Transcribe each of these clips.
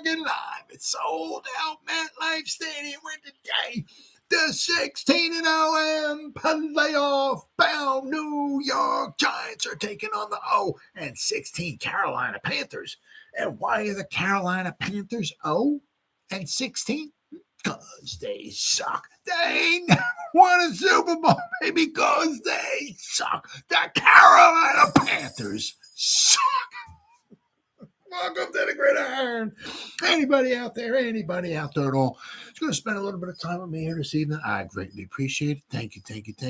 freaking live. It's sold out MetLife Stadium where today the 16-0 playoff bound New York Giants are taking on the 0-16 Carolina Panthers. And why are the Carolina Panthers 0-16? Because they suck. They never won a Super Bowl, baby, because they suck. The Carolina Panthers suck. Welcome to the Gridiron. Anybody out there at all is going to spend a little bit of time with me here this evening, I greatly appreciate it. Thank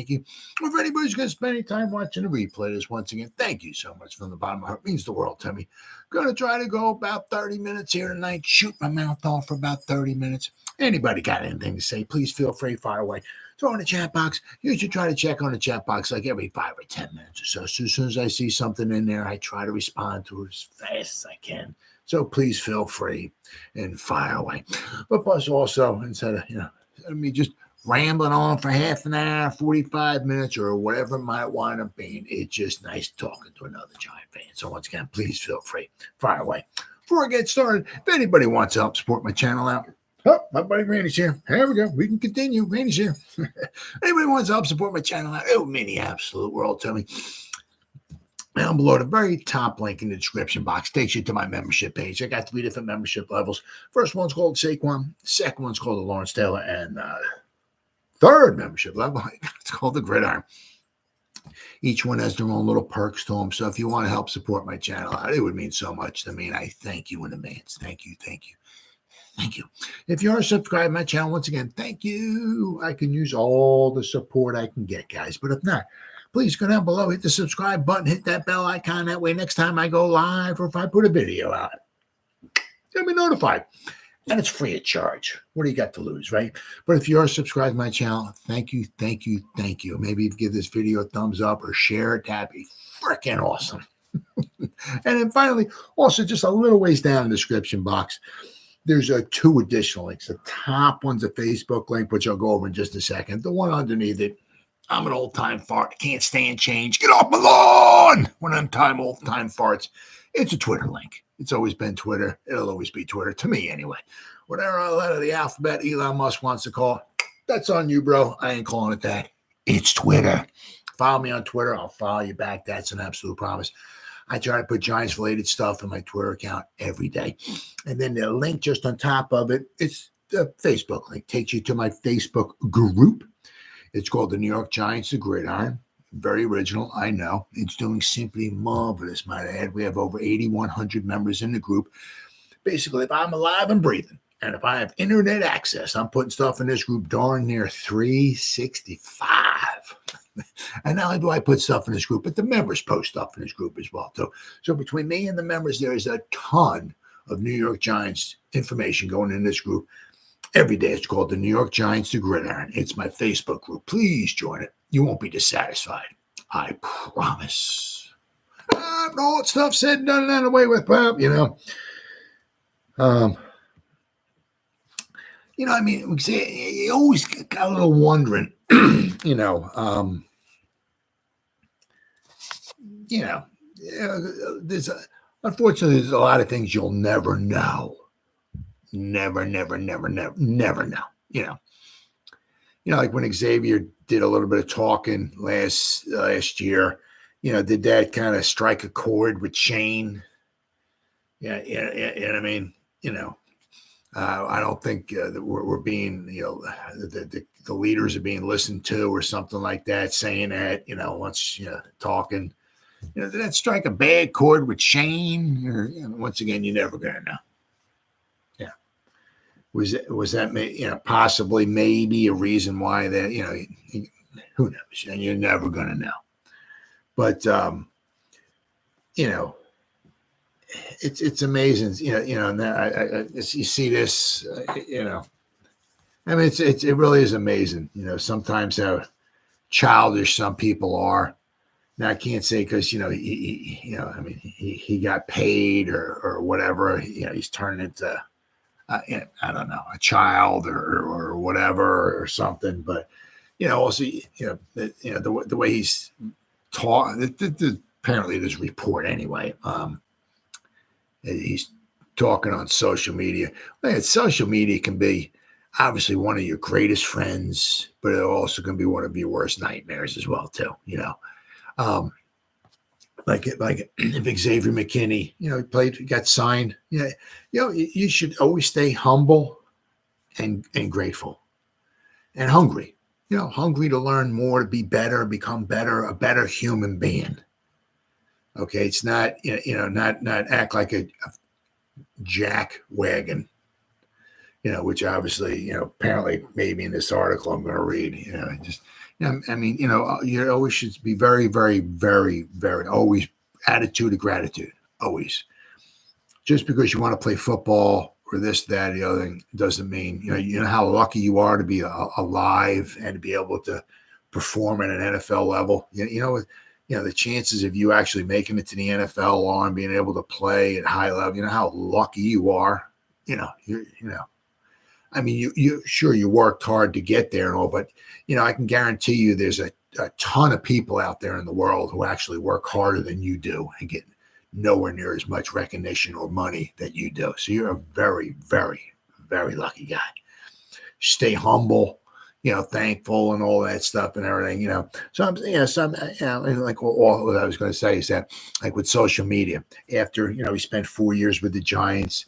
you. Or if anybody's going to spend any time watching the replay this, once again, thank you so much from the bottom of my heart. It means the world to me. Going to try to go about 30 minutes here tonight, shoot my mouth off for about 30 minutes. Anybody got anything to say, please feel free, fire away. Throw in the chat box. You should try to check on the chat box like every 5 or 10 minutes or so. So as soon as I see something in there, I try to respond to it as fast as I can. So please feel free and fire away. But plus also, instead of me just rambling on for half an hour, 45 minutes, or whatever it might wind up being, it's just nice talking to another Giant fan. So once again, please feel free, fire away. Before I get started, if anybody wants to help support my channel out, oh, my buddy Randy's here. Here we go. We can continue. Randy's here. Anybody wants to help support my channel out, it would mean the absolute world to me. Down below, the very top link in the description box takes you to my membership page. I got 3 different membership levels. First one's called Saquon. Second one's called the Lawrence Taylor. And third membership level, it's called the Gridiron. Each one has their own little perks to them. So if you want to help support my channel out, it would mean so much to me. And I thank you in advance. Thank you. If you are subscribed to my channel, once again, thank you. I can use all the support I can get, guys. But if not, please go down below, hit the subscribe button, hit that bell icon. That way, next time I go live or if I put a video out, you'll be notified. And it's free of charge. What do you got to lose, right? But if you are subscribed to my channel, thank you. Maybe give this video a thumbs up or share it. That'd be freaking awesome. And then finally, also just a little ways down in the description box, there's 2 additional links. The top one's a Facebook link, which I'll go over in just a second. The one underneath it, I'm an old-time fart. Can't stand change. Get off my lawn! One of them old-time farts. It's a Twitter link. It's always been Twitter. It'll always be Twitter, to me anyway. Whatever letter of the alphabet Elon Musk wants to call it, that's on you, bro. I ain't calling it that. It's Twitter. Follow me on Twitter. I'll follow you back. That's an absolute promise. I try to put Giants-related stuff in my Twitter account every day. And then the link just on top of it, it's the Facebook link. Takes you to my Facebook group. It's called the New York Giants, the Gridiron. Very original, I know. It's doing simply marvelous, might I add. We have over 8,100 members in the group. Basically, if I'm alive and breathing, and if I have internet access, I'm putting stuff in this group darn near 365. And not only do I put stuff in this group, but the members post stuff in this group as well, too. So between me and the members, there is a ton of New York Giants information going in this group. Every day it's called the New York Giants, the Gridiron. It's my Facebook group. Please join it. You won't be dissatisfied. I promise. All that stuff said, done, and away with, Bob, I mean, you always got a little wondering, unfortunately, there's a lot of things you'll never know. Never know. Like when Xavier did a little bit of talking last year, did that kind of strike a chord with Shane? Yeah, what I mean? I don't think that we're being, the leaders are being listened to or something like that, saying that, once talking, did that strike a bad chord with Shane? Or, once again, you're never going to know. Was that possibly maybe a reason why that, who knows? And you're never going to know. But, it's amazing, and you see this, I mean, it really is amazing, sometimes how childish some people are. Now I can't say because, he got paid or whatever, he's turned into, I don't know, a child or whatever or something, but also the way he's taught. Apparently, this report anyway. He's talking on social media. Man, social media can be obviously one of your greatest friends, but it also can be one of your worst nightmares as well, too. Like if Xavier McKinney, he got signed. You should always stay humble and grateful and hungry. Hungry to learn more, to be better, become better, a better human being. Okay, it's not not act like a jack wagon. Which obviously apparently maybe in this article I'm going to read. You always should be very, very, very, very always attitude of gratitude. Always, just because you want to play football or this, that, the other thing doesn't mean you know how lucky you are to be alive and to be able to perform at an NFL level. The chances of you actually making it to the NFL and being able to play at high level. You know how lucky you are. I mean, you worked hard to get there and all, but I can guarantee you there's a ton of people out there in the world who actually work harder than you do and get nowhere near as much recognition or money that you do. So you're a very, very, very lucky guy. Stay humble, thankful and all that stuff and everything, So like all what I was going to say is that like with social media, after, we spent 4 years with the Giants,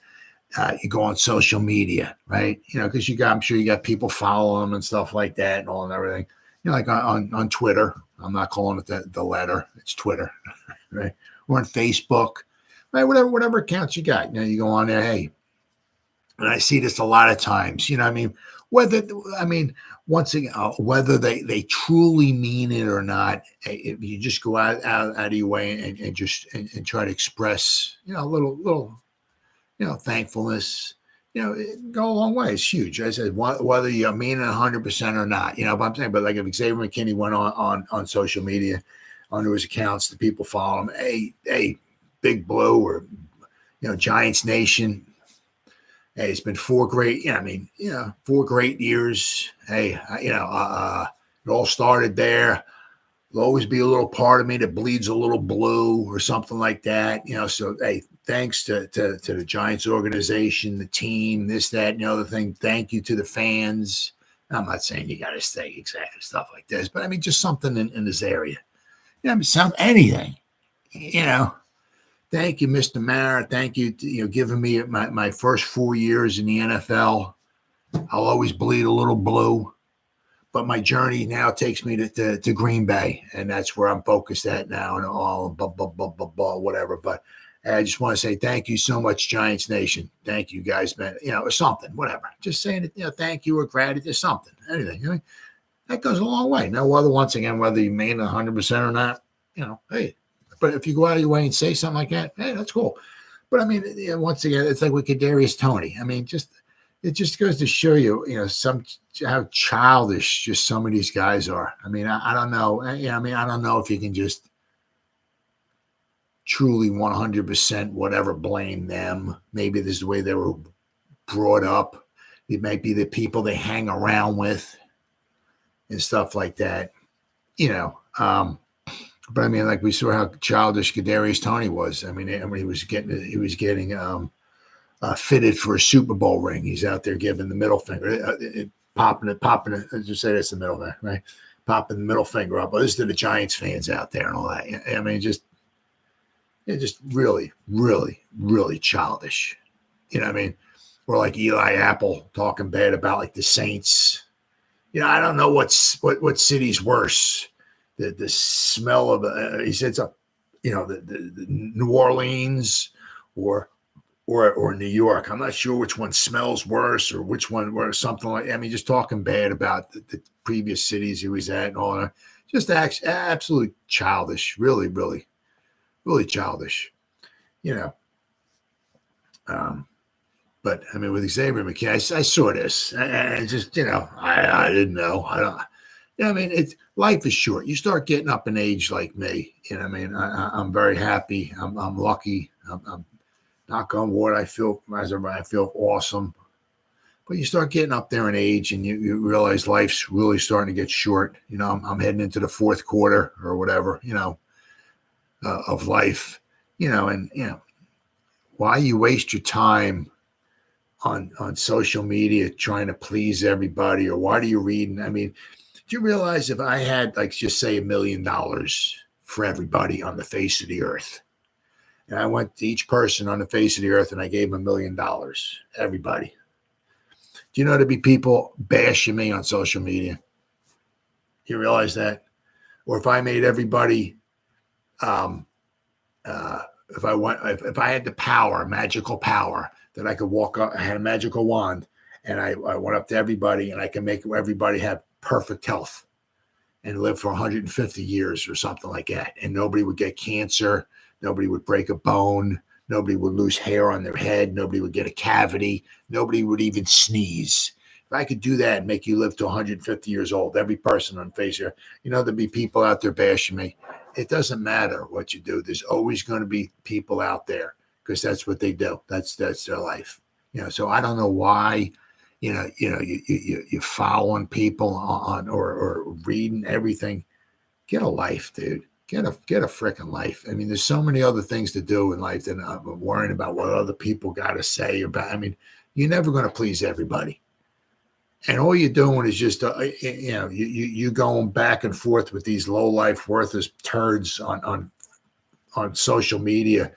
you go on social media, right? Because I'm sure you got people following them and stuff like that and all and everything. Like on Twitter. I'm not calling it the letter. It's Twitter, right? Or on Facebook, right? Whatever accounts you got. You go on there. Hey, and I see this a lot of times. Once again, whether they truly mean it or not, if you just go out of your way and try to express, a little. Thankfulness, go a long way. It's huge. I said, whether you mean it 100% or not, but I'm saying, but like if Xavier McKinney went on social media, onto his accounts, the people follow him, hey, Big Blue or, Giants Nation. Hey, it's been 4 great, 4 great years. Hey, it all started there. There'll always be a little part of me that bleeds a little blue or something like that. So, hey, thanks to the Giants organization, the team, this, that, and the other thing. Thank you to the fans. I'm not saying you got to say exactly stuff like this, but just something in this area. Anything, Thank you, Mr. Mara. Thank you, giving me my first 4 years in the NFL. I'll always bleed a little blue. But my journey now takes me to Green Bay, and that's where I'm focused at now, and all whatever. But I just want to say thank you so much, Giants Nation. Thank you, guys, man. Or something, whatever. Just saying it, thank you or gratitude, something, anything. That goes a long way. Now, once again, whether you mean 100% or not, hey. But if you go out of your way and say something like that, hey, that's cool. But once again, it's like with Kadarius Toney. It just goes to show you, how childish just some of these guys are. I don't know. I don't know if you can just truly 100% whatever blame them. Maybe this is the way they were brought up. It might be the people they hang around with and stuff like that. But like we saw how childish Kadarius Toney was. He was getting fitted for a Super Bowl ring. He's out there giving the middle finger, popping it. Let's just say that's the middle finger, right? Popping the middle finger up. Well, this is to the Giants fans out there and all that. Just really, really, really childish. Or like Eli Apple talking bad about like the Saints. I don't know what city's worse. The smell of he said something, the New Orleans or New York. I'm not sure which one smells worse or which one or something like. Just talking bad about the previous cities he was at and all that. Just absolutely childish. Really, really, really childish. But with Xavier McKinney, I saw this. I just, I didn't know. I don't. It's life is short. You start getting up in age like me. I'm very happy. I'm lucky. I'm knock on wood. I feel awesome. But you start getting up there in age, and you realize life's really starting to get short. I'm heading into the 4th quarter or whatever. Of life. why you waste your time on social media trying to please everybody, or why do you read? I mean, do you realize if I had, like, just say $1 million for everybody on the face of the earth, and I went to each person on the face of the earth and I gave them $1 million, everybody, do you know there'd be people bashing me on social media? You realize that? Or if I made everybody, if I had the power, magical power, that I could walk up, I had a magical wand, and I went up to everybody, and I can make everybody have perfect health and live for 150 years or something like that. And nobody would get cancer. Nobody would break a bone. Nobody would lose hair on their head. Nobody would get a cavity. Nobody would even sneeze. If I could do that and make you live to 150 years old, every person on face here, there'd be people out there bashing me. It doesn't matter what you do. There's always going to be people out there, because that's what they do. That's their life. So I don't know why, you're following people on or reading everything. Get a life, dude. Get a freaking life. I mean, there's so many other things to do in life than worrying about what other people got to say about. I mean, you're never going to please everybody. And all you're doing is just, you going back and forth with these low life, worthless turds on social media,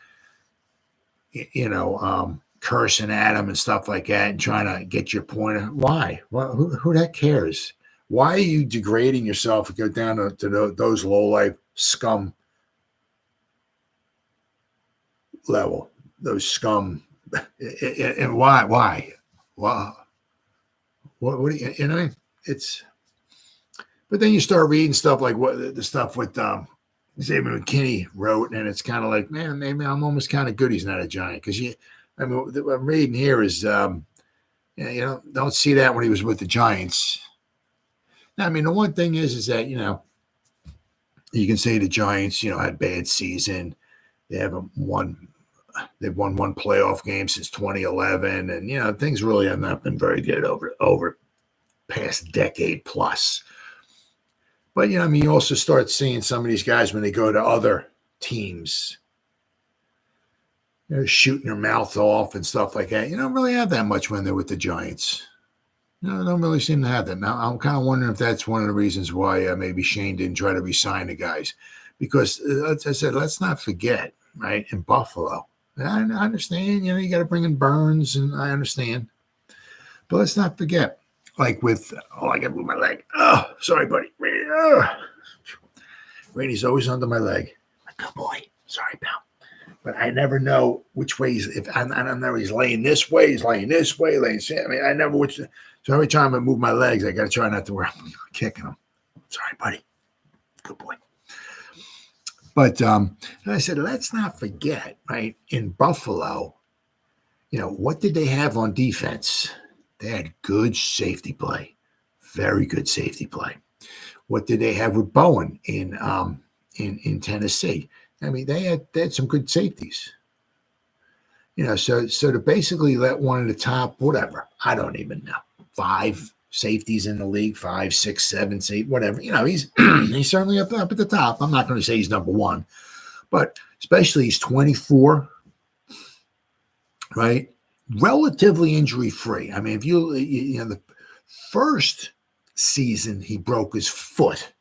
cursing at them and stuff like that, and trying to get your point. Why? Well, who that cares? Why are you degrading yourself and go down to those low life scum level? Those scum, and why? Well. What do you know? It's, but then you start reading stuff like what the stuff with McKinney wrote, and it's kind of like, man, maybe I'm almost kind of good he's not a Giant, because what I'm reading here is, don't see that when he was with the Giants. Now, I mean, the one thing is that you can say the Giants, had bad season. They've won one playoff game since 2011, and things really have not been very good over past decade plus. But you also start seeing some of these guys when they go to other teams, shooting their mouth off and stuff like that. You don't really have that much when they're with the Giants. Don't really seem to have that. Now, I'm kind of wondering if that's one of the reasons why maybe Shane didn't try to re-sign the guys, because as I said, let's not forget, right, in Buffalo. I understand, you got to bring in Burns, and I understand. But let's not forget, like with, I got to move my leg. Oh, sorry, buddy. Rainey's always under my leg. Good boy. Sorry, pal. But I never know which way I don't know, he's laying this way, he's laying this way, I never which. So every time I move my legs, I got to try not to where I'm kicking them. Sorry, buddy. Good boy. But I said, let's not forget, right, in Buffalo, what did they have on defense? They had good safety play, very good safety play. What did they have with Bowen in Tennessee? I mean, they had some good safeties. So to basically let one of the top, whatever, I don't even know, 5 safeties in the league, 5, 6, 7, 8, whatever. He's he's certainly up at the top. I'm not going to say he's number one, but especially he's 24, right? Relatively injury free. I mean, if the first season he broke his foot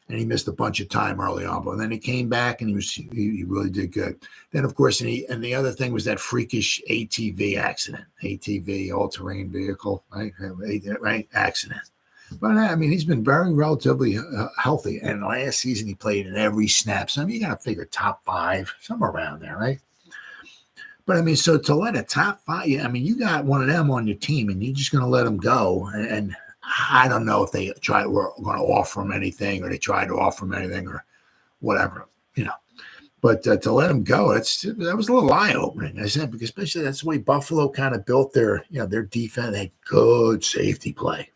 and he missed a bunch of time early on, but then he came back and he really did good. Then of course, and the other thing was that freakish ATV accident, all-terrain vehicle, right accident. But I mean, he's been very relatively healthy, and last season he played in every snap. So I mean, you got to figure top 5, somewhere around there, right? But I mean, so to let a top 5, I mean, you got one of them on your team, and you're just going to let them go, and I don't know if they were going to offer him anything, or they tried to offer him anything, or whatever, But to let him go, that was a little eye-opening. I said, because especially that's the way Buffalo kind of built their defense. They had good safety play.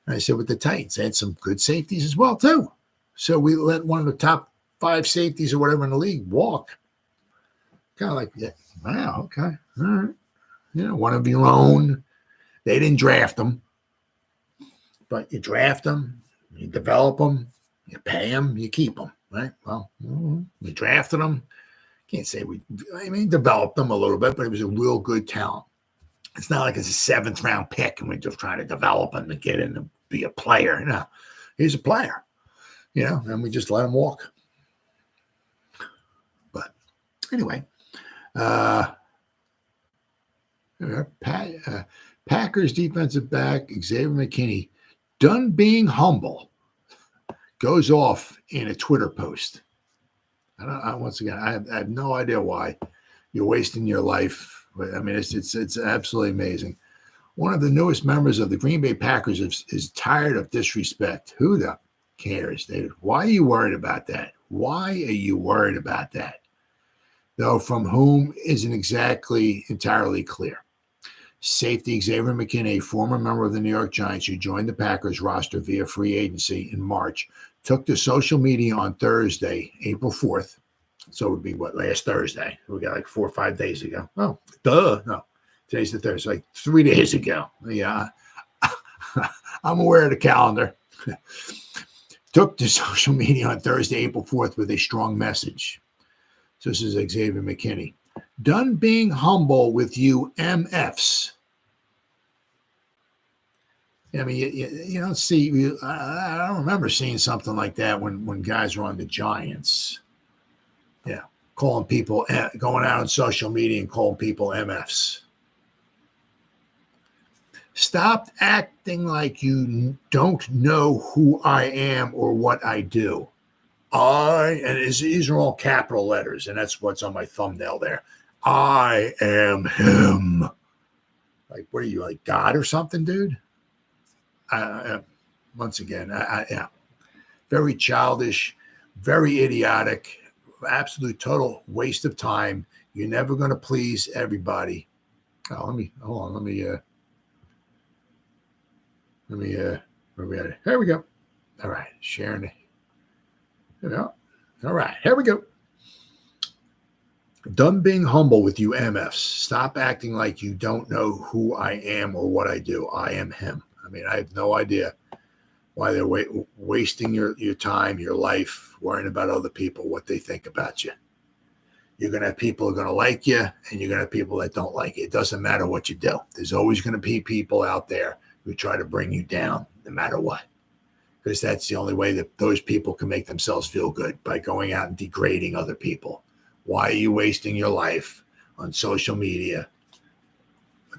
And I said with the Titans, they had some good safeties as well too. So we let one of the top 5 safeties or whatever in the league walk. Kind of like, yeah, wow, okay, all right. One of your own. They didn't draft them. But you draft them, you develop them, you pay them, you keep them, right? Well, you drafted them, can't say developed him a little bit, but he was a real good talent. It's not like it's a 7th round pick and we're just trying to develop him to get in and be a player. No, he's a player, and we just let him walk. But anyway, Packers defensive back Xavier McKinney, done being humble, goes off in a Twitter post. Once again, I have no idea why you're wasting your life. But I mean, it's absolutely amazing. One of the newest members of the Green Bay Packers is tired of disrespect. Who the cares, David? Why are you worried about that? Why are you worried about that? Though from whom isn't exactly entirely clear. Safety Xavier McKinney, former member of the New York Giants who joined the Packers roster via free agency in March, took to social media on Thursday, April 4th. So it would be last Thursday? We got like 4 or 5 days ago. Oh, duh. No, today's the Thursday, like 3 days ago. Yeah, I'm aware of the calendar. Took to social media on Thursday, April 4th with a strong message. So this is Xavier McKinney. Done being humble with you MFs. I mean, you don't see, I don't remember seeing something like that when guys were on the Giants. Yeah, calling people, going out on social media and calling people MFs. Stop acting like you don't know who I am or what I do. These are all capital letters, and that's what's on my thumbnail there. I am him. Like, what are you, like God or something, dude? Once again, very childish, very idiotic, absolute total waste of time. You're never going to please everybody. Oh, hold on. Where we at? Here we go. All right, sharing it. All right, here we go. Done being humble with you MFs. Stop acting like you don't know who I am or what I do. I am him. I mean, I have no idea why they're wasting your time, your life, worrying about other people, what they think about you. You're going to have people who are going to like you, and you're going to have people that don't like you. It doesn't matter what you do. There's always going to be people out there who try to bring you down no matter what. Because that's the only way that those people can make themselves feel good, by going out and degrading other people. Why are you wasting your life on social media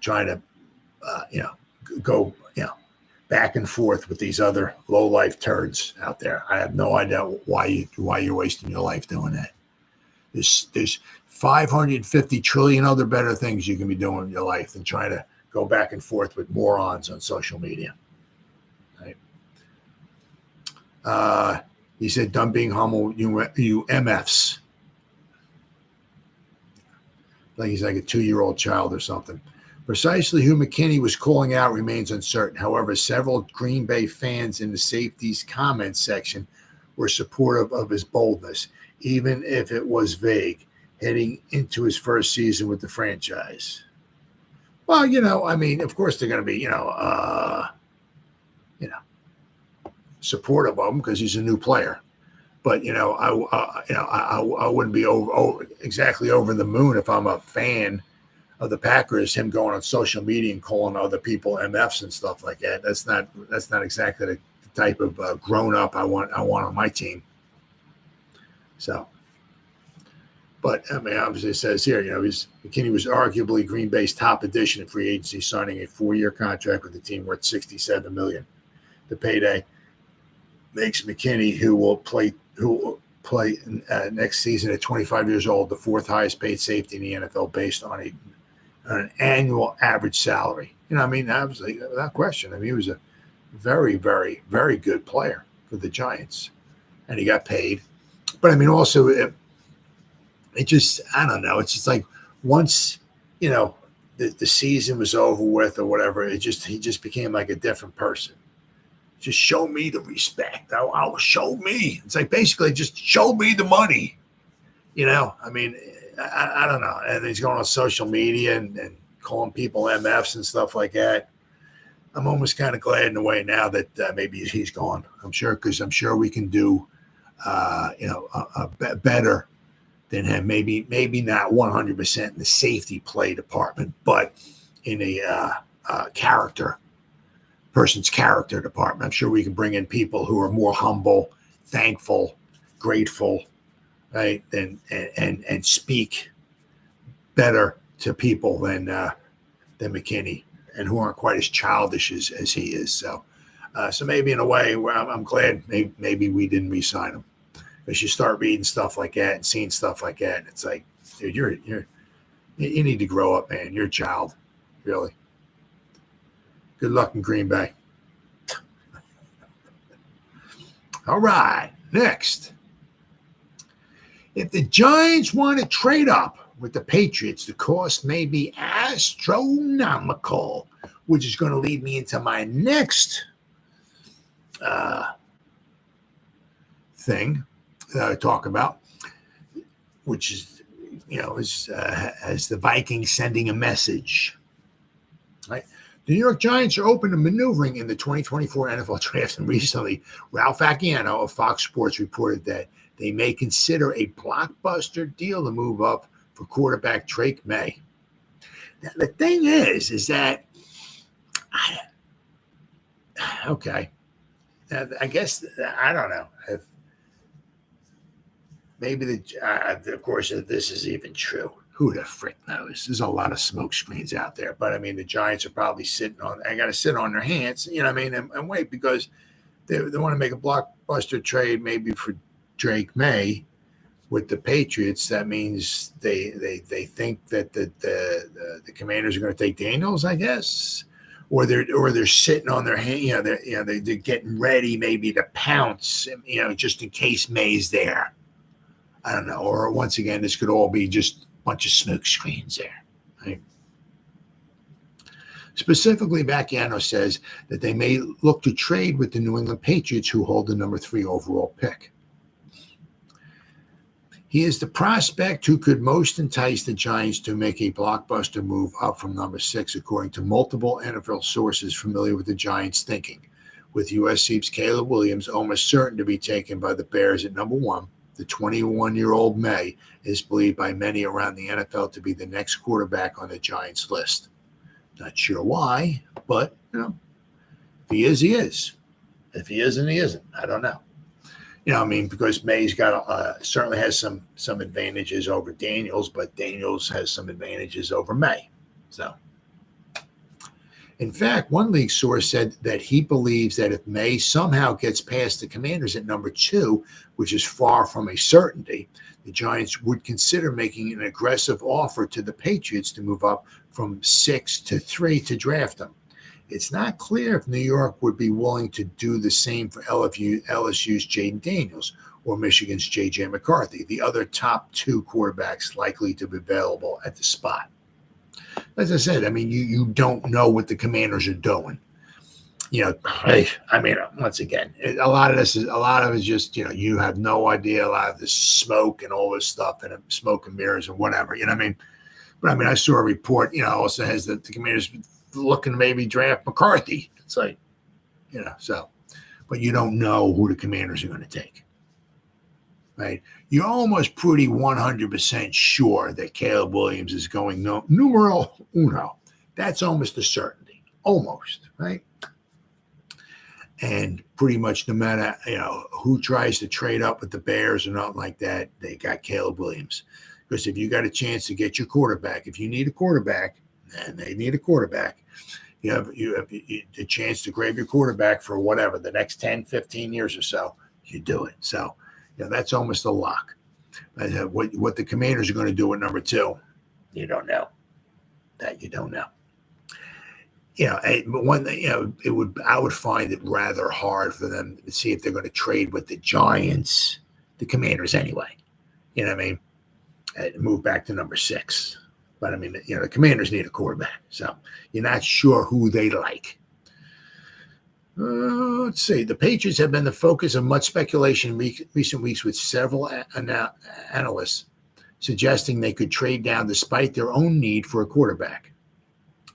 trying to, go, back and forth with these other low-life turds out there? I have no idea why you're wasting your life doing that. There's 550 trillion other better things you can be doing in your life than trying to go back and forth with morons on social media. Right? He said, done being humble, you MFs. Like he's like a 2-year-old child or something. Precisely who McKinney was calling out remains uncertain. However, several Green Bay fans in the safeties comments section were supportive of his boldness, even if it was vague, heading into his first season with the franchise. Well, of course they're going to be, supportive of him because he's a new player. But I wouldn't be exactly over the moon if I'm a fan of the Packers, him going on social media and calling other people MFs and stuff like that. That's not exactly the type of grown up I want on my team. So, but I mean, obviously it says here, McKinney was arguably Green Bay's top addition in free agency, signing a 4-year contract with the team worth $67 million. The payday makes McKinney, who will play next season at 25 years old, the 4th highest paid safety in the NFL based on an annual average salary. Obviously, without question. He was a very, very, very good player for the Giants, and he got paid. But also, it just, I don't know. It's just like once, the season was over with or whatever, he just became like a different person. Just show me the respect. I'll show me. It's like basically just show me the money. I don't know. And he's going on social media and calling people MFs and stuff like that. I'm almost kind of glad in a way now that maybe he's gone. I'm sure we can do, better then have maybe not 100% in the safety play department, but in a person's character department. I'm sure we can bring in people who are more humble, thankful, grateful, right, and speak better to people than McKinney, and who aren't quite as childish as he is. So maybe in a way, I'm glad maybe we didn't re-sign him, because you start reading stuff like that and seeing stuff like that, and it's like, dude, you need to grow up, man. You're a child, really. Good luck in Green Bay. All right, next. If the Giants want to trade up with the Patriots, the cost may be astronomical, which is going to lead me into my next thing that I talk about, which is, as the Vikings sending a message. Right? The New York Giants are open to maneuvering in the 2024 NFL Draft, and recently, Ralph Acciano of Fox Sports reported that they may consider a blockbuster deal to move up for quarterback Drake May. Now, the thing is that, okay, I guess, I don't know. Maybe of course, if this is even true. Who the frick knows? There's a lot of smoke screens out there. But, I mean, the Giants are probably I got to sit on their hands, and wait, because they want to make a blockbuster trade maybe for Drake May with the Patriots. That means they think that the Commanders are going to take Daniels, I guess, or they're sitting on their hand. They're getting ready maybe to pounce, just in case May's there. I don't know. Or once again, this could all be just bunch of smoke screens there. Right? Specifically, Acciano says that they may look to trade with the New England Patriots, who hold the number 3 overall pick. He is the prospect who could most entice the Giants to make a blockbuster move up from number 6, according to multiple NFL sources familiar with the Giants' thinking, with USC's Caleb Williams almost certain to be taken by the Bears at number 1. The 21-year-old May is believed by many around the NFL to be the next quarterback on the Giants list. Not sure why, but, if he is, he is. If he isn't, he isn't. I don't know. Because May's got certainly has some advantages over Daniels, but Daniels has some advantages over May. So, in fact, one league source said that he believes that if May somehow gets past the Commanders at number 2, which is far from a certainty, the Giants would consider making an aggressive offer to the Patriots to move up from 6 to 3 to draft him. It's not clear if New York would be willing to do the same for LSU's Jaden Daniels or Michigan's J.J. McCarthy, the other top 2 quarterbacks likely to be available at the spot. As I said, you don't know what the Commanders are doing. Once again, a lot of it is just, you have no idea. A lot of this smoke and all this stuff, and smoke and mirrors and whatever, But I saw a report, also has that the Commanders looking to maybe draft McCarthy. It's like, but you don't know who the Commanders are going to take. Right? You're almost pretty 100% sure that Caleb Williams is going numero uno. That's almost a certainty. Almost, right? And pretty much no matter, who tries to trade up with the Bears or nothing like that, they got Caleb Williams. Because if you got a chance to get your quarterback, if you need a quarterback, and they need a quarterback, you have a chance to grab your quarterback for whatever, the next 10, 15 years or so, you do it. So, that's almost a lock. What the Commanders are going to do at number 2, you don't know. That you don't know. But one thing, I would find it rather hard for them to see if they're going to trade with the Giants, the Commanders anyway. And move back to number 6. But the Commanders need a quarterback, so you're not sure who they like. Let's see. The Patriots have been the focus of much speculation in recent weeks, with several analysts suggesting they could trade down despite their own need for a quarterback.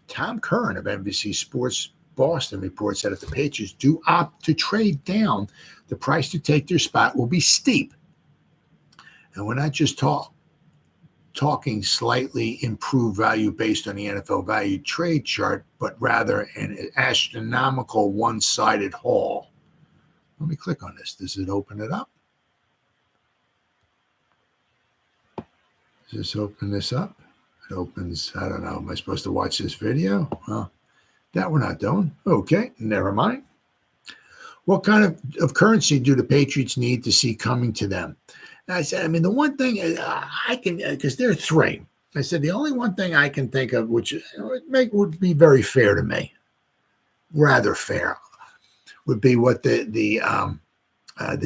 Tom Curran of NBC Sports Boston reports that if the Patriots do opt to trade down, the price to take their spot will be steep. And we're not just talking slightly improved value based on the NFL value trade chart, but rather an astronomical one-sided haul. Let me click on this. Does it open it up? Does this open this up? It opens, I don't know. Am I supposed to watch this video? Well, that we're not doing. Okay, never mind. What kind of currency do the Patriots need to see coming to them? And I said, I mean, the one thing I can, because there are three. I said, the only one thing I can think of, which would be very fair to me, rather fair, would be what the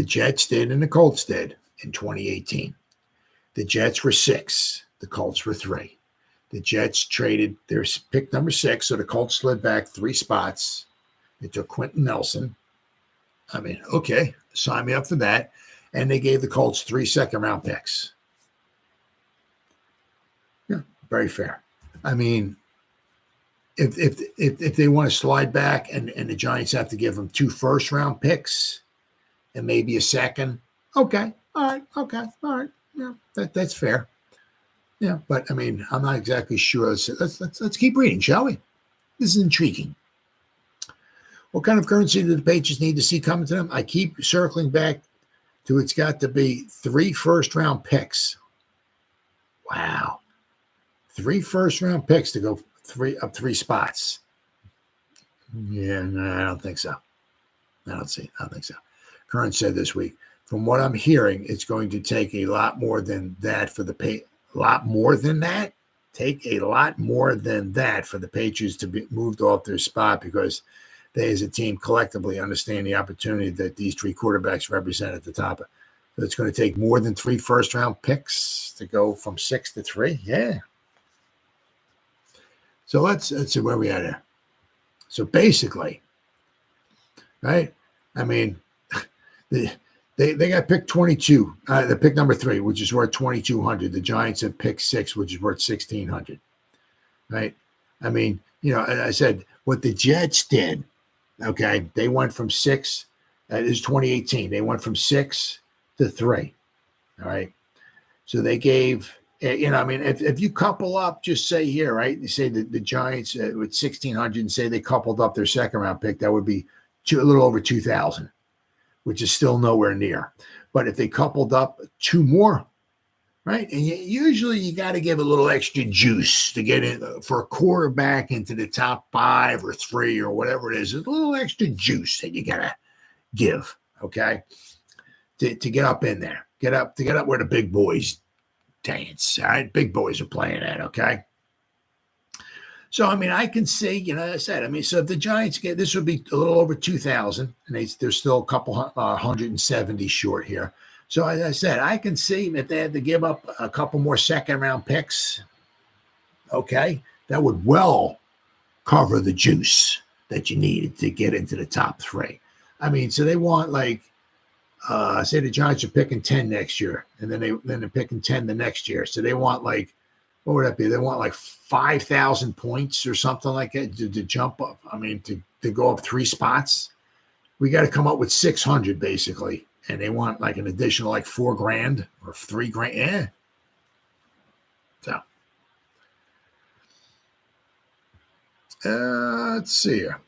Jets did and the Colts did in 2018. The Jets were 6. The Colts were 3. The Jets traded their pick number 6, so the Colts slid back 3 spots. They took Quentin Nelson. I mean, okay, sign me up for that. And they gave the Colts 3 second-round picks. Yeah, very fair. I mean, if they want to slide back and the Giants have to give them 2 first-round picks and maybe a second, okay, all right, yeah, that's fair. Yeah, but I mean, I'm not exactly sure. Let's keep reading, shall we? This is intriguing. What kind of currency do the Patriots need to see coming to them? I keep circling back to it's got to be 3 first-round picks. Wow. 3 first-round picks to go 3 spots. Yeah, no, I don't think so. I don't think so. Current said this week, from what I'm hearing, it's going to take a lot more than that for the Take a lot more than that for the Patriots to be moved off their spot because they as a team collectively understand the opportunity that these 3 quarterbacks represent at the top. So it's going to take more than 3 first-round picks to go from 6 to 3. Yeah. So let's see where we are there. So basically, right? I mean, they got pick 22, the pick number 3, which is worth $2,200. The Giants have pick 6, which is worth $1,600. Right? I mean, you know, I said what the Jets did. Okay, they went from 6. It is 2018. They went from 6 to 3. All right. So they gave, you know, I mean, if you couple up, just say here, right? You say that the Giants with 1,600 and say they coupled up their second-round pick, that would be a little over 2,000, which is still nowhere near. But if they coupled up 2 more, right? And usually you got to give a little extra juice to get in for a quarterback into the top 5 or 3 or whatever it is. There's a little extra juice that you got to give, okay, to get up in there, to get up where the big boys dance. All right, big boys are playing at, okay. So I mean, I can see, you know, as I said, I mean, so if the Giants get this, would be a little over 2,000, and they're still a couple 170 short here. So as I said, I can see if they had to give up a couple more second-round picks, okay, that would well cover the juice that you needed to get into the top 3. I mean, so they want like, say the Giants are picking 10 next year, and then they're picking 10 the next year. So they want like, what would that be? They want like 5,000 points or something like that to jump up. I mean, to go up 3 spots. We got to come up with 600 basically. And they want like an additional like $4,000 or $3,000. Yeah. So let's see here.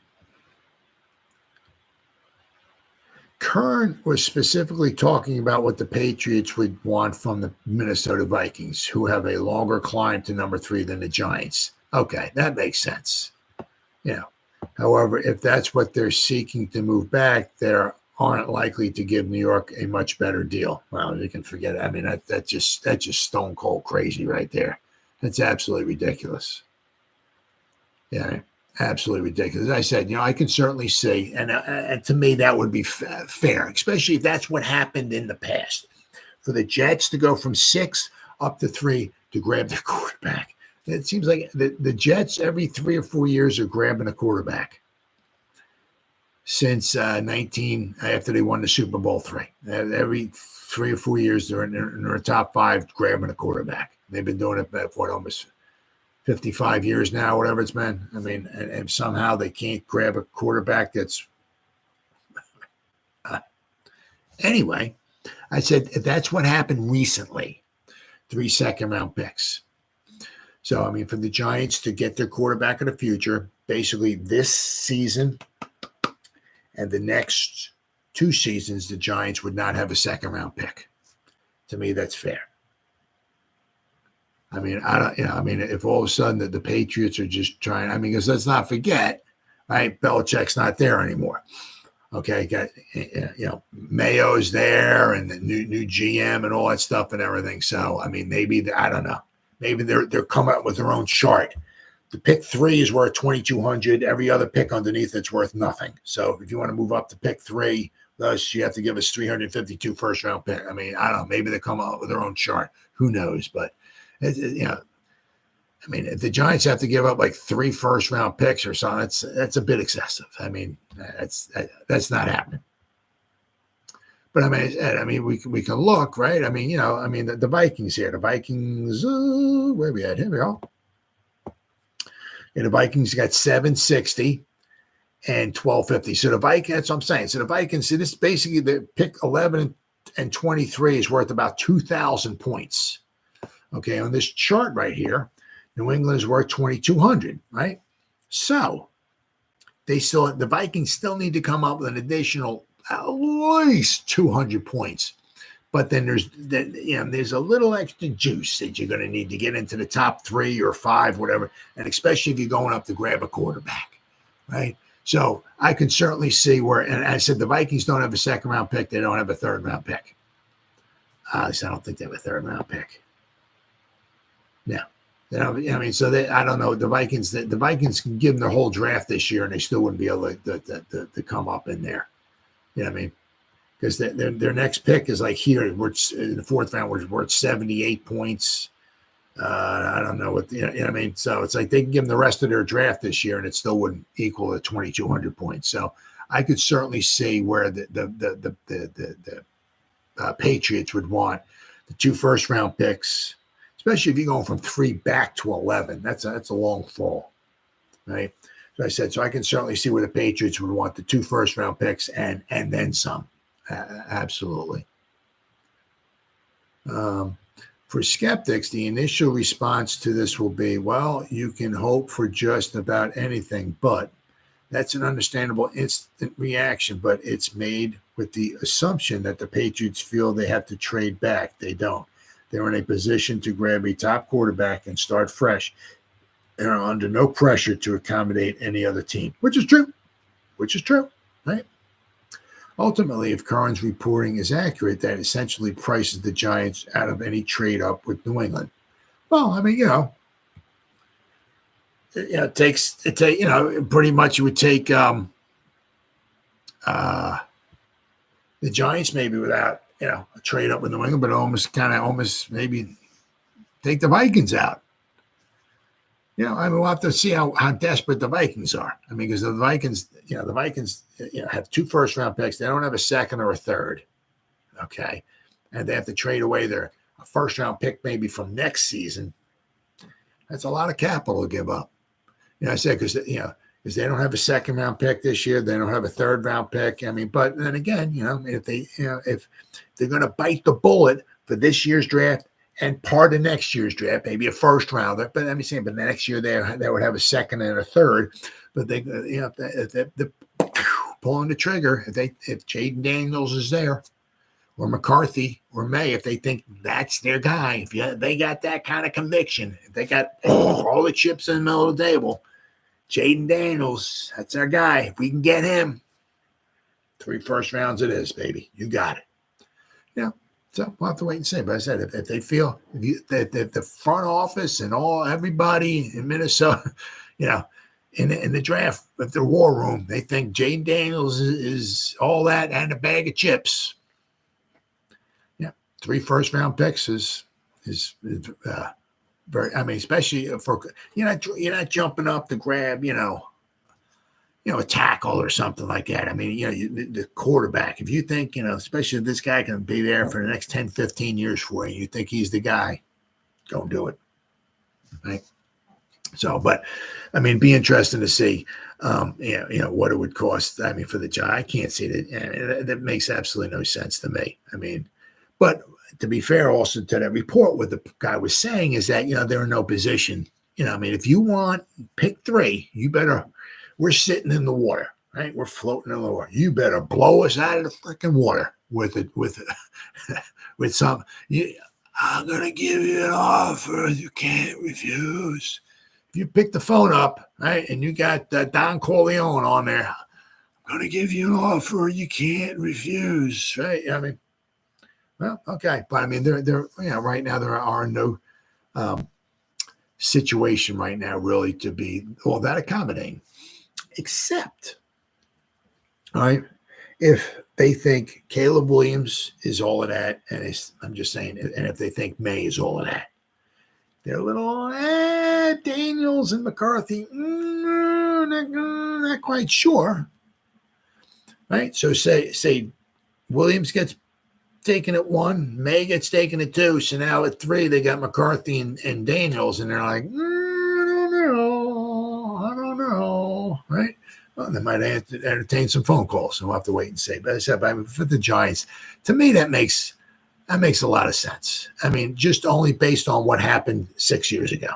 Kern was specifically talking about what the Patriots would want from the Minnesota Vikings, who have a longer climb to number 3 than the Giants. Okay, that makes sense. You know, however, if that's what they're seeking to move back, they're aren't likely to give New York a much better deal. Well, you can forget it. I mean, that's just stone cold crazy right there. That's absolutely ridiculous. Yeah, absolutely ridiculous. As I said, you know, I can certainly see, and to me, that would be fair, especially if that's what happened in the past. For the Jets to go from 6 up to 3 to grab their quarterback. It seems like the Jets every 3 or 4 years are grabbing a quarterback. Since after they won the Super Bowl 3. Every 3 or 4 years, they're in their top 5 grabbing a quarterback. They've been doing it for almost 55 years now, whatever it's been. I mean, and somehow they can't grab a quarterback that's anyway, I said, that's what happened recently. 3 second-round picks. So, I mean, for the Giants to get their quarterback of the future, basically this season and the next 2 seasons, the Giants would not have a second-round pick. To me, that's fair. I mean, if all of a sudden the Patriots are just trying, because let's not forget, right? Belichick's not there anymore. Okay, got Mayo's there and the new GM and all that stuff and everything. So, I mean, maybe I don't know. Maybe they're coming up with their own chart. The pick 3 is worth $2,200. Every other pick underneath it's worth nothing. So, if you want to move up to pick 3, thus you have to give us 352 first-round pick. I mean, I don't know. Maybe they come up with their own chart. Who knows? But if the Giants have to give up like 3 first-round picks or something, that's a bit excessive. I mean, that's not happening. But I mean, we can look, right? I mean, the Vikings here. The Vikings, where we at? Here we go. And the Vikings got 760 and 1250. So the Vikings, that's what I'm saying. So the Vikings, so this basically the pick 11 and 23 is worth about 2,000 points. Okay, on this chart right here, New England is worth 2,200, right? So the Vikings still need to come up with an additional at least 200 points. But then there's a little extra juice that you're going to need to get into the top 3 or 5, whatever, and especially if you're going up to grab a quarterback, right? So I can certainly see where, and I said the Vikings don't have a second-round pick. They don't have a third-round pick. At least I don't think they have a third-round pick. Yeah. I don't know. The Vikings can give them their whole draft this year, and they still wouldn't be able to come up in there. You know what I mean? Because their next pick is like here, in the 4th round, we're worth 78 points. I don't know what, I mean? So it's like they can give them the rest of their draft this year, and it still wouldn't equal the 2,200 points. So I could certainly see where the Patriots would want the 2 first-round picks, especially if you're going from 3 back to 11. That's a long fall, right? So I said, so I can certainly see where the Patriots would want the 2 first-round picks and then some. Absolutely. For skeptics, the initial response to this will be, well, you can hope for just about anything, but that's an understandable instant reaction, but it's made with the assumption that the Patriots feel they have to trade back. They don't. They're in a position to grab a top quarterback and start fresh and are under no pressure to accommodate any other team, which is true, right? Ultimately, if Curran's reporting is accurate, that essentially prices the Giants out of any trade up with New England. Well, I mean, pretty much it would take the Giants maybe without, a trade up with New England, but almost maybe take the Vikings out. We'll have to see how desperate the Vikings are. I mean, because the Vikings have 2 first-round picks. They don't have a second or a third, okay? And they have to trade away their first-round pick maybe from next season. That's a lot of capital to give up. I said because they don't have a second-round pick this year. They don't have a third-round pick. I mean, but then again, if they're going to bite the bullet for this year's draft, and part of next year's draft, maybe a first rounder. But but next year they would have a second and a third. But they, if they're pulling the trigger, if Jaden Daniels is there, or McCarthy or May, if they think that's their guy, they got that kind of conviction, if they got all the chips in the middle of the table, Jaden Daniels, that's our guy. If we can get him, 3 first rounds it is, baby. You got it. So we'll have to wait and see. But I said, if they feel that the front office and everybody in Minnesota, in the draft, if the war room, they think Jaden Daniels is all that and a bag of chips. 3 first-round picks is very. I mean, especially for you're not jumping up to grab a tackle or something like that. I mean, the quarterback, if you think, especially if this guy can be there for the next 10, 15 years for you, you think he's the guy, go do it. Right. So, but I mean, be interesting to see, what it would cost. I mean, for the Giants, I can't see that. That makes absolutely no sense to me. I mean, but to be fair also to that report, what the guy was saying is that, they're in no position. If you want pick 3, we're sitting in the water, right? We're floating in the water. You better blow us out of the freaking water with some, I'm going to give you an offer you can't refuse. If you pick the phone up, right, and you got Don Corleone on there, I'm going to give you an offer you can't refuse, right? Well, okay. But they're right now there are no situation right now really to be all that accommodating, except, all right, if they think Caleb Williams is all of that, and I'm just saying, and if they think May is all of that, they're a little Daniels and McCarthy, not quite sure, right? So say Williams gets taken at 1, May gets taken at 2, so now at 3 they got McCarthy and Daniels, and they're like, I don't know, right? Well, they might entertain some phone calls, so we'll have to wait and see. But I said, for the Giants, to me that makes a lot of sense. Just only based on what happened 6 years ago.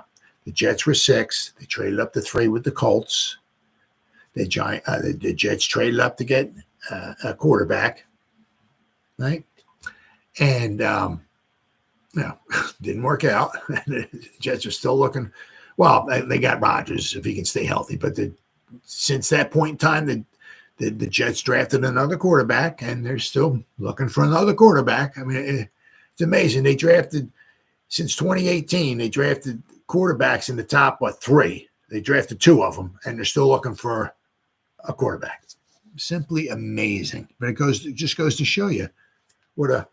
The Jets were 6. They traded up to 3 with the Colts. The Jets traded up to get a quarterback, right? And didn't work out. The Jets are still looking. Well, they got Rodgers if he can stay healthy. But since that point in time, the Jets drafted another quarterback, and they're still looking for another quarterback. It's amazing. They drafted, since 2018, they drafted quarterbacks in the top, 3? They drafted 2 of them, and they're still looking for a quarterback. Simply amazing. But it just goes to show you what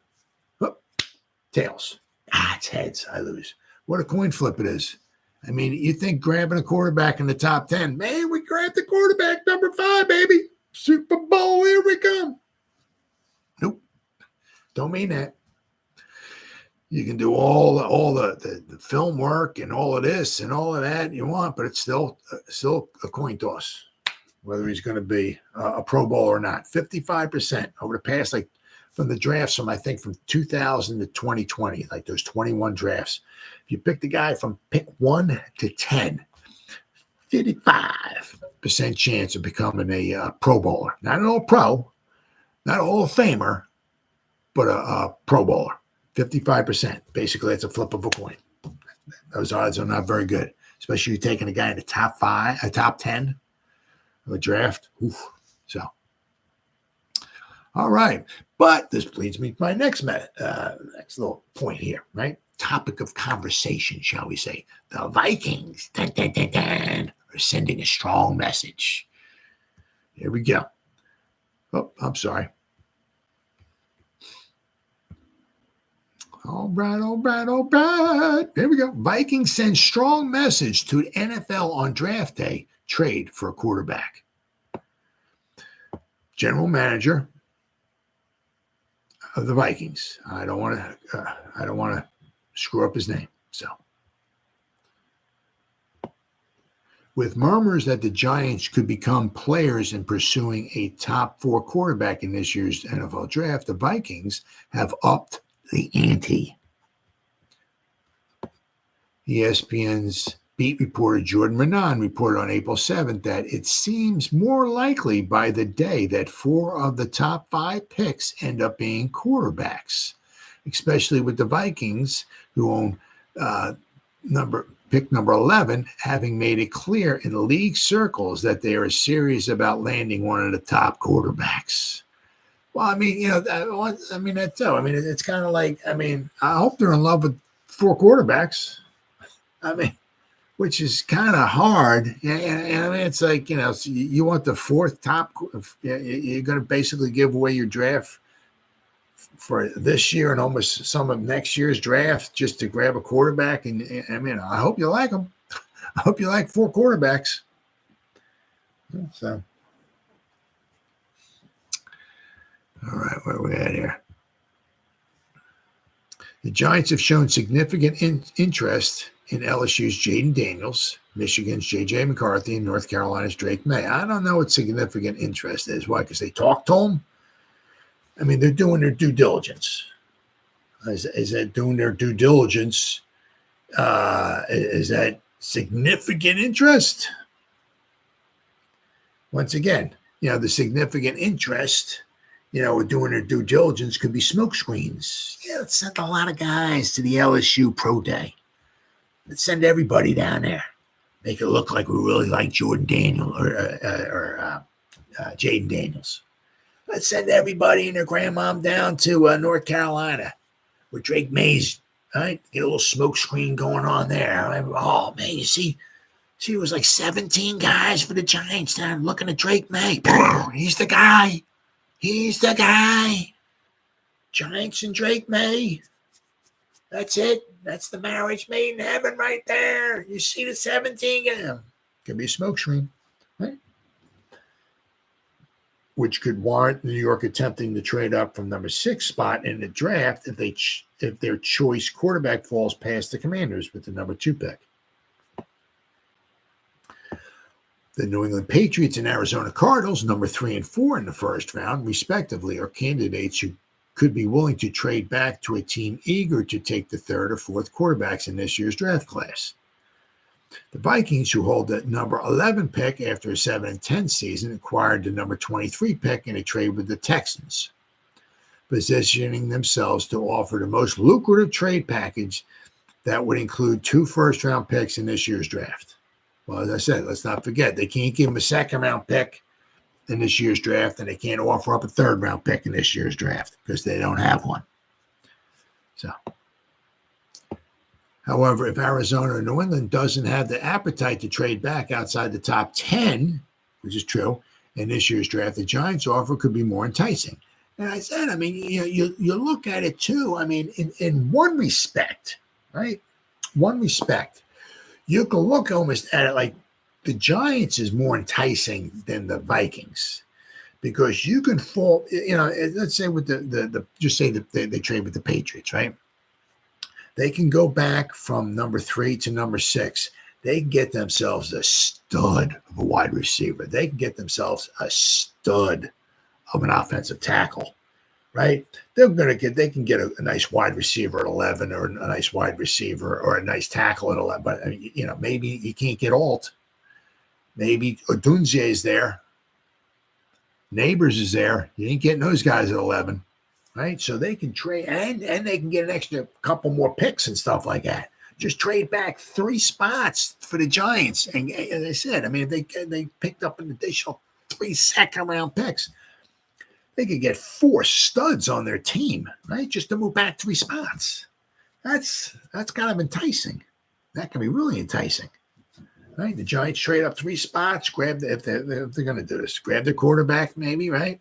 tails. It's heads. I lose. What a coin flip it is. You think grabbing a quarterback in the top 10, man, we grabbed the quarterback number 5, baby. Super Bowl, here we come. Nope. Don't mean that. You can do all the film work and all of this and all of that you want, but it's still a coin toss, whether he's going to be a Pro Bowl or not. 55% over the past, from the drafts from 2000 to 2020, those 21 drafts. If you pick the guy from pick 1 to 10, 55% chance of becoming a Pro Bowler. Not an All-Pro, not a Hall of Famer, but a Pro Bowler. 55%. Basically, it's a flip of a coin. Those odds are not very good, especially you taking a guy in the top 10 of a draft. Oof. So, all right. But this leads me to my next little point here, right? Topic of conversation, shall we say. The Vikings are sending a strong message. Here we go. Oh, I'm sorry. All right. There we go. Vikings send strong message to the NFL on draft day. Trade for a quarterback. General manager of the Vikings. I don't want to screw up his name. So, with murmurs that the Giants could become players in pursuing a top 4 quarterback in this year's NFL draft, the Vikings have upped the ante. ESPN's beat reporter Jordan Renan reported on April 7th that it seems more likely by the day that 4 of the top 5 picks end up being quarterbacks, especially with the Vikings, who own pick number 11, having made it clear in league circles that they are serious about landing one of the top quarterbacks. Well, that's so. It's kind of like, I hope they're in love with 4 quarterbacks. Which is kind of hard. And it's like, so you want the 4th top. You're going to basically give away your draft for this year and almost some of next year's draft just to grab a quarterback. And I hope you like them. I hope you like 4 quarterbacks. So. All right, where are we at here? The Giants have shown significant interest in LSU's Jaden Daniels, Michigan's J.J. McCarthy, and North Carolina's Drake May. I don't know what significant interest is. Why? Because they talked to him? They're doing their due diligence. Is that doing their due diligence? Is that significant interest? Once again, the significant interest, with doing their due diligence could be smoke screens. Yeah, let's send a lot of guys to the LSU Pro Day. Let's send everybody down there. Make it look like we really like Jordan Daniel or Jaden Daniels. Let's send everybody and their grandmom down to North Carolina with Drake Mays, right? Get a little smoke screen going on there. Oh, man, you see, it was like 17 guys for the Giants down looking at Drake May. He's the guy. Giants and Drake May. That's it. That's the marriage made in heaven right there. You see the 17 guys. Could be a smoke screen, right? Which could warrant New York attempting to trade up from number 6 spot in the draft if their choice quarterback falls past the Commanders with the number 2 pick. The New England Patriots and Arizona Cardinals, number 3 and 4 in the first round, respectively, are candidates who could be willing to trade back to a team eager to take the 3rd or 4th quarterbacks in this year's draft class. The Vikings, who hold the number 11 pick after a 7-10 season, acquired the number 23 pick in a trade with the Texans, positioning themselves to offer the most lucrative trade package that would include 2 first-round picks in this year's draft. Well, as I said, let's not forget, they can't give them a 2nd-round pick in this year's draft, and they can't offer up a 3rd-round pick in this year's draft because they don't have one. So, however, if Arizona or New England doesn't have the appetite to trade back outside the top 10, which is true, in this year's draft, the Giants' offer could be more enticing. And I said, you look at it too. In one respect, right? You can look almost at it like the Giants is more enticing than the Vikings because you can fall, let's say with just say that they trade with the Patriots, right? They can go back from number 3 to number 6. They can get themselves a stud of a wide receiver. They can get themselves a stud of an offensive tackle, right? They can get a nice wide receiver at 11 or a nice wide receiver or a nice tackle at 11. But, maybe you can't get Alt. Maybe Odunze is there. Neighbors is there. You ain't getting those guys at 11, right? So they can trade, and they can get an extra couple more picks and stuff like that. Just trade back 3 spots for the Giants. And as I said, if they picked up an additional 3 second-round picks, they could get 4 studs on their team, right? Just to move back 3 spots. That's kind of enticing. That can be really enticing. Right, the Giants trade up 3 spots, if they're going to do this, grab the quarterback maybe, right?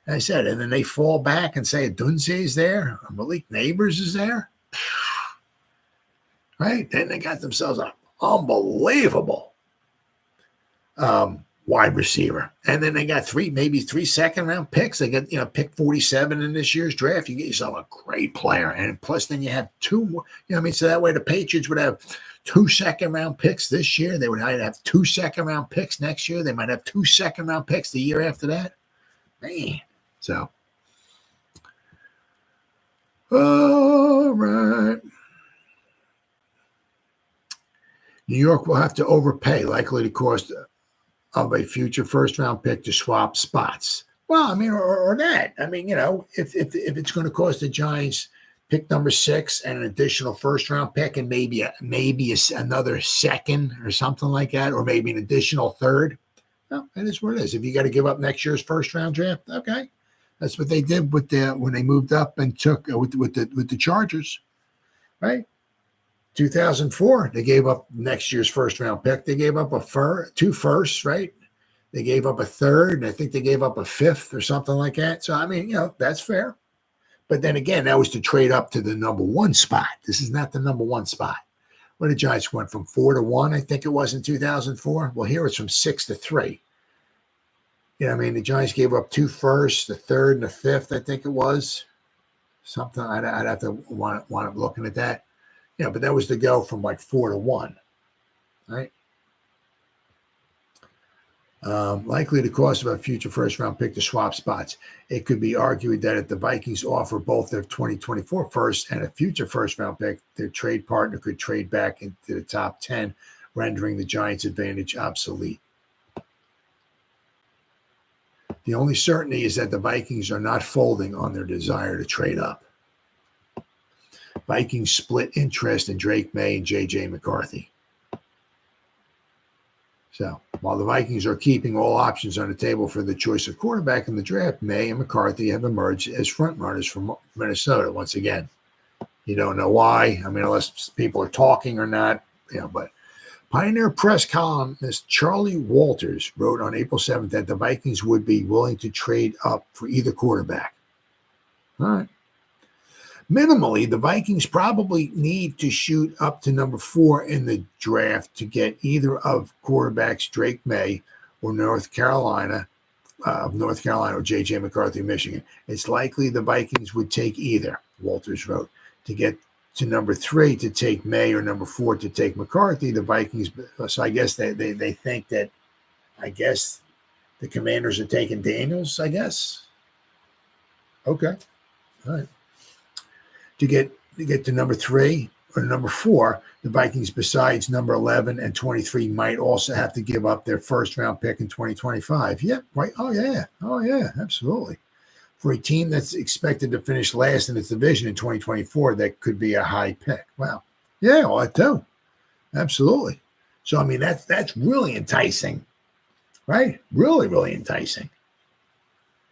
As I said, and then they fall back and say Odunze is there, Malik Neighbors is there, right? Then they got themselves an unbelievable wide receiver, and then they got 3 second-round picks. They got pick 47 in this year's draft. You get yourself a great player, and plus then you have 2 more. So that way the Patriots would have 2 second-round picks this year. They would have 2 second-round picks next year. They might have 2 second-round picks the year after that. Man. So, all right. New York will have to overpay, likely to cost of a future first-round pick to swap spots. Well, or that. If it's going to cost the Giants pick number 6 and an additional first-round pick and maybe another 2nd or something like that, or maybe an additional 3rd. Well, that is what it is. If you got to give up next year's first-round draft, okay, that's what they did when they moved up and took with the Chargers, right? 2004, they gave up next year's first-round pick. They gave up 2 firsts, right? They gave up a 3rd, and I think they gave up a 5th or something like that. So that's fair. But then again, that was to trade up to the number 1 spot. This is not the number 1 spot. When the Giants went from 4 to 1, I think it was in 2004. Well, here it's from 6 to 3. The Giants gave up 2 firsts, the 3rd and the 5th, I think it was. Something I'd have to want up looking at that. But that was to go from like 4 to 1, right? Likely the cost of a future first-round pick to swap spots. It could be argued that if the Vikings offer both their 2024 first and a future first-round pick, their trade partner could trade back into the top 10, rendering the Giants' advantage obsolete. The only certainty is that the Vikings are not folding on their desire to trade up. Vikings split interest in Drake May and J.J. McCarthy. So, while the Vikings are keeping all options on the table for the choice of quarterback in the draft, May and McCarthy have emerged as frontrunners from Minnesota once again. You don't know why. I mean, unless people are talking or not. But Pioneer Press columnist Charlie Walters wrote on April 7th that the Vikings would be willing to trade up for either quarterback. All right. Minimally, the Vikings probably need to shoot up to number 4 in the draft to get either of quarterbacks Drake May or North Carolina or J.J. McCarthy, Michigan. It's likely the Vikings would take either, Walters wrote. To get to number 3 to take May or number 4 to take McCarthy, the Vikings, so I guess they think that, I guess the Commanders are taking Daniels, I guess. Okay. All right. To get to number 3 or number 4, the Vikings, besides number 11 and 23, might also have to give up their first-round pick in 2025. Yeah, right. Oh, yeah, absolutely. For a team that's expected to finish last in its division in 2024, that could be a high pick. Wow. Yeah, well, that too. Absolutely. So, I mean, that's really enticing, right? Really, really enticing.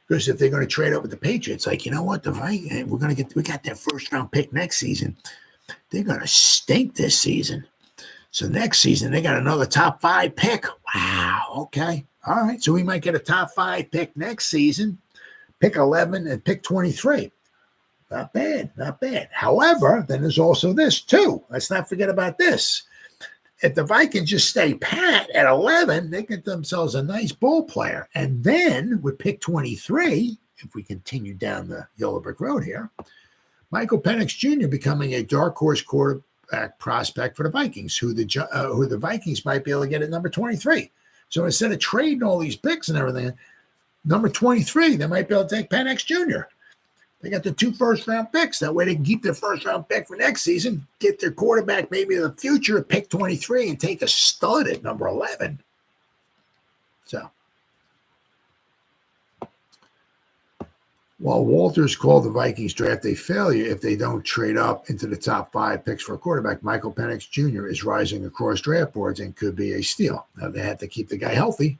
Because if they're going to trade up with the Patriots, like, you know what, the Vikings, we got that first round pick next season. They're going to stink this season. So next season they got another top 5 pick. Wow. Okay. All right. So we might get a top 5 pick next season, pick 11 and pick 23. Not bad. Not bad. However, then there's also this too. Let's not forget about this. If the Vikings just stay pat at 11, they get themselves a nice ball player. And then with pick 23, if we continue down the yellow brick road here, Michael Penix Jr. becoming a dark horse quarterback prospect for the Vikings, who the Vikings might be able to get at number 23. So instead of trading all these picks and everything, number 23, they might be able to take Penix Jr. They got the 2 first-round picks. That way they can keep their first-round pick for next season, get their quarterback maybe in the future at pick 23, and take a stud at number 11. So, while Walters called the Vikings draft a failure if they don't trade up into the top 5 picks for a quarterback, Michael Penix Jr. is rising across draft boards and could be a steal. Now, they have to keep the guy healthy.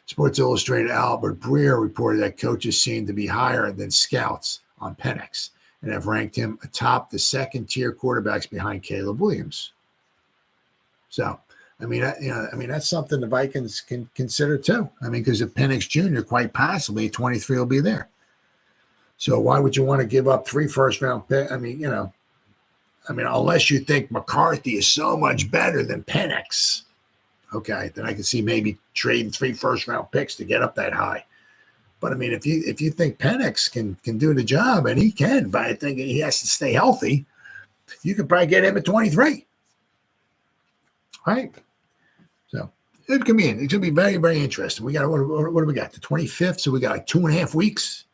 Sports Illustrated Albert Breer reported that coaches seem to be higher than scouts on Penix and have ranked him atop the second-tier quarterbacks behind Caleb Williams. So, I mean, that's something the Vikings can consider too. I mean, because if Penix Jr. quite possibly at 23 will be there. So why would you want to give up 3 first-round picks? I mean, unless you think McCarthy is so much better than Penix. Okay, then I can see maybe trading 3 first-round picks to get up that high. But, I mean, if you think Penix can do the job, and he can, but I think he has to stay healthy, you could probably get him at 23. Right? So, it's going to be very, very interesting. We got, what do we got? The 25th, so we got like 2.5 weeks.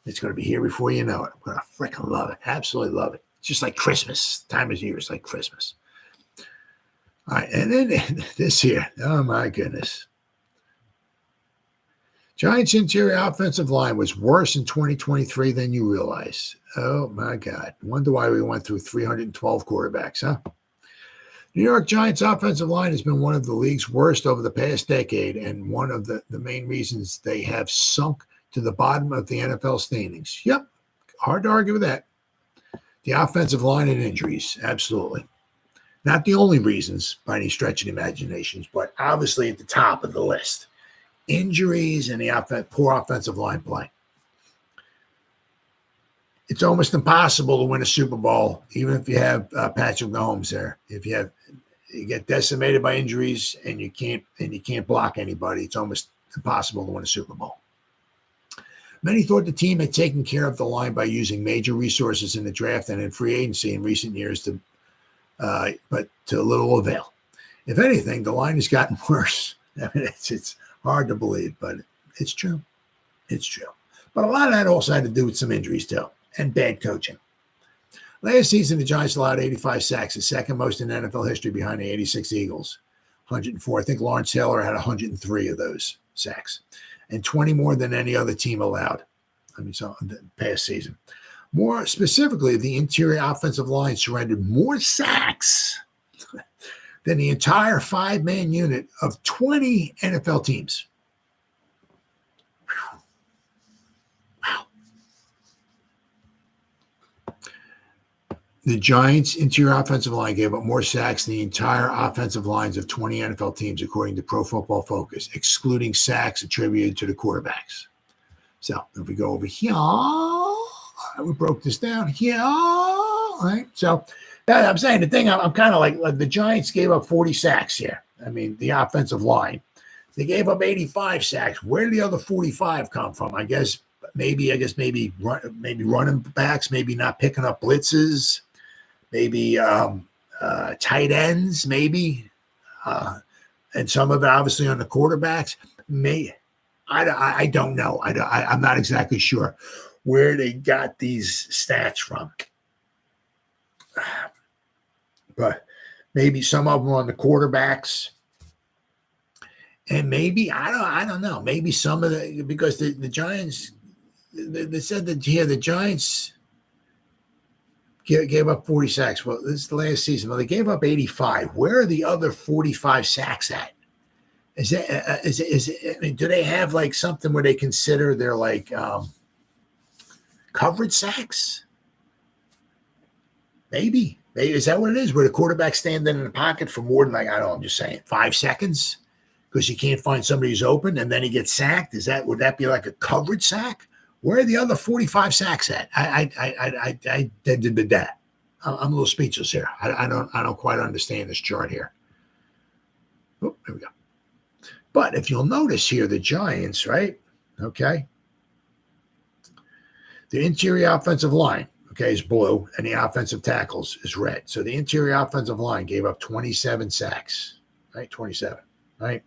It's going to be here before you know it. I'm going to freaking love it. Absolutely love it. It's just like Christmas. Time of year is like Christmas. All right, and then this here, oh my goodness. Giants' interior offensive line was worse in 2023 than you realize. Oh my God. Wonder why we went through 312 quarterbacks, huh? New York Giants' offensive line has been one of the league's worst over the past decade, and one of the main reasons they have sunk to the bottom of the NFL standings. Yep, hard to argue with that. The offensive line and injuries, absolutely. Not the only reasons by any stretch of the imaginations, but obviously at the top of the list. Injuries and the poor offensive line play. It's almost impossible to win a Super Bowl, even if you have Patrick Mahomes there. If you get decimated by injuries and you can't block anybody, it's almost impossible to win a Super Bowl. Many thought the team had taken care of the line by using major resources in the draft and in free agency in recent years, but to little avail. If anything, the line has gotten worse. I mean, it's hard to believe, but it's true. It's true. But a lot of that also had to do with some injuries, too, and bad coaching. Last season, the Giants allowed 85 sacks, the second most in NFL history behind the 86 Eagles, 104. I think Lawrence Taylor had 103 of those sacks, and 20 more than any other team allowed. I mean, so the past season. More specifically, the interior offensive line surrendered more sacks than the entire five-man unit of 20 NFL teams. The Giants' interior offensive line gave up more sacks than the entire offensive lines of 20 NFL teams, according to Pro Football Focus, excluding sacks attributed to the quarterbacks. So if we go over here, we broke this down here. All right. So I'm saying the thing, I'm kind of like the Giants gave up 40 sacks here. I mean, the offensive line. They gave up 85 sacks. Where did the other 45 come from? I guess maybe running backs, maybe not picking up blitzes. Maybe tight ends, maybe, and some of it obviously on the quarterbacks. I don't know. I'm not exactly sure where they got these stats from, but maybe some of them on the quarterbacks, and maybe I don't know. Maybe some of the because the Giants they said that the Giants gave up 40 sacks. Well, this is the last season. Well, they gave up 85. Where are the other 45 sacks at? Is it? I mean, do they have like something where they consider they're like coverage sacks? Maybe. Is that what it is? Where the quarterback standing in the pocket for more than I'm just saying 5 seconds because you can't find somebody who's open and then he gets sacked? Would that be like a coverage sack? Where are the other 45 sacks at? I did that. I'm a little speechless here. I don't quite understand this chart here. Oh, there we go. But if you'll notice here, the Giants, right? Okay. The interior offensive line, okay, is blue, and the offensive tackles is red. So the interior offensive line gave up 27 sacks, right? 27, right?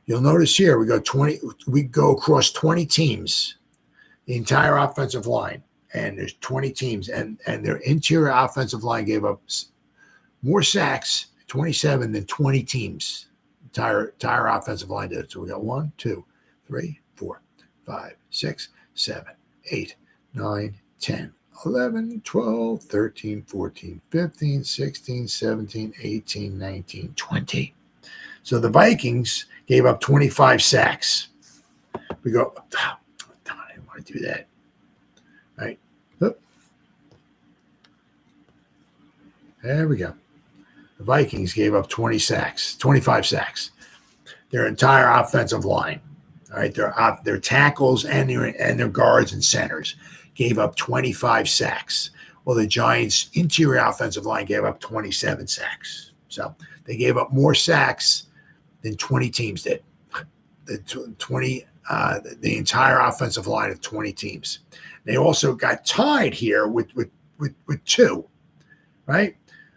You'll notice here we go across 20 teams. The entire offensive line, and there's 20 teams, and their interior offensive line gave up more sacks, 27, than 20 teams. Entire offensive line did. So we got 1, 2, 3, 4, 5, 6, 7, 8, 9, 10, 11, 12, 13, 14, 15, 16, 17, 18, 19, 20. So the Vikings gave up 25 sacks. We go, do that, right? Oop. There we go. The Vikings gave up 25 sacks. Their entire offensive line, all right, their tackles and their guards and centers gave up 25 sacks. Well, the Giants' interior offensive line gave up 27 sacks. So they gave up more sacks than 20 teams did. The entire offensive line of 20 teams. They also got tied here with 2, right?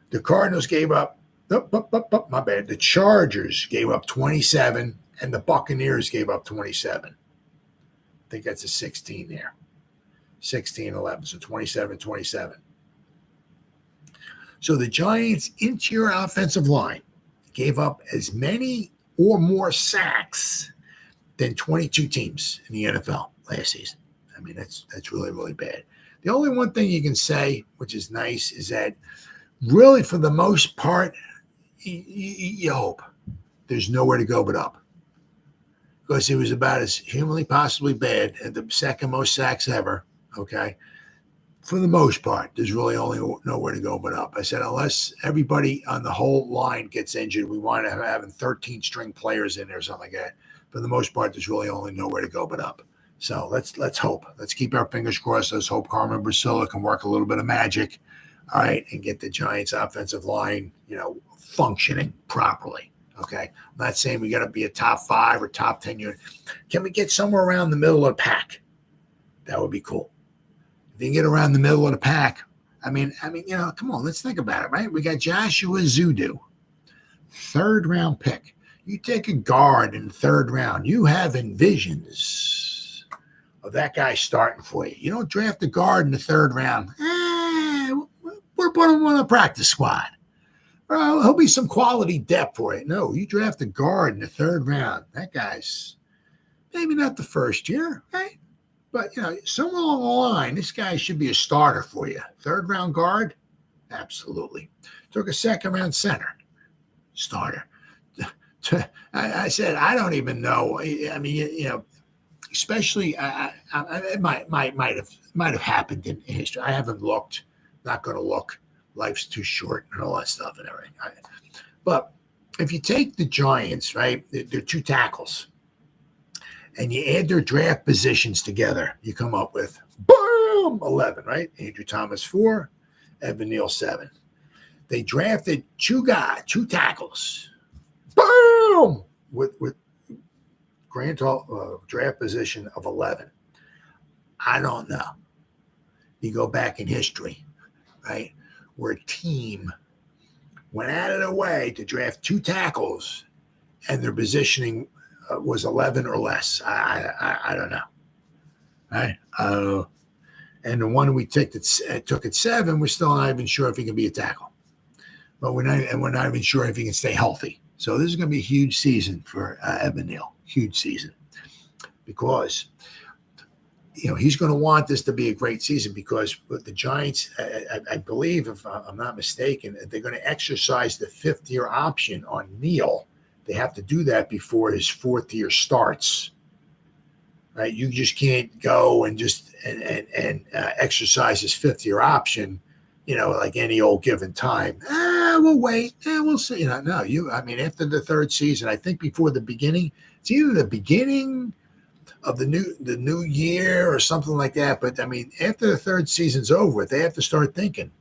The Cardinals gave up, my bad. The Chargers gave up 27, and the Buccaneers gave up 27. I think that's a 16 there. 16-11, so 27-27. So the Giants' interior offensive line gave up as many or more sacks than 22 teams in the NFL last season. I mean, that's really, really bad. The only one thing you can say, which is nice, is that really for the most part, you hope there's nowhere to go but up. Because it was about as humanly possibly bad at the second most sacks ever, okay? For the most part, there's really only nowhere to go but up. I said, unless everybody on the whole line gets injured, we wind up having 13 string players in there or something like that. For the most part, there's really only nowhere to go but up. So let's hope. Let's keep our fingers crossed. Let's hope Carmen Brasilla can work a little bit of magic, all right, and get the Giants' offensive line, functioning properly. Okay, I'm not saying we got to be a top 5 or top 10 unit. Can we get somewhere around the middle of the pack? That would be cool. If you can get around the middle of the pack, I mean, come on, let's think about it, right? We got Joshua Zudu, third round pick. You take a guard in the third round. You have envisions of that guy starting for you. You don't draft a guard in the third round. We're putting him on a practice squad. He'll be some quality depth for it. No, you draft a guard in the third round. That guy's maybe not the first year, right? But, somewhere along the line, this guy should be a starter for you. Third round guard? Absolutely. Took a second round center. Starter. I said, I don't even know. I mean, especially it might have happened in history. I haven't looked. Not going to look. Life's too short and all that stuff and everything. But if you take the Giants, right, they're two tackles, and you add their draft positions together, you come up with, boom, 11, right? Andrew Thomas, 4, Evan Neal, 7. They drafted two tackles, boom, with grand draft position of 11. I don't know. You go back in history, right, where a team went out of their way to draft two tackles and their positioning was 11 or less. I don't know. Right? And the one we took at 7, we're still not even sure if he can be a tackle. But we're not even sure if he can stay healthy. So this is going to be a huge season for Evan Neal. Huge season. Because he's going to want this to be a great season because with the Giants, I believe, if I'm not mistaken, they're going to exercise the 5th-year option on Neal. They have to do that before his 4th year starts. Right? You just can't go and just exercise his 5th-year option, like any old given time. We'll wait. We'll see. No, after the third season, I think before the beginning, it's either the beginning of the new year or something like that. But after the third season's over, they have to start thinking.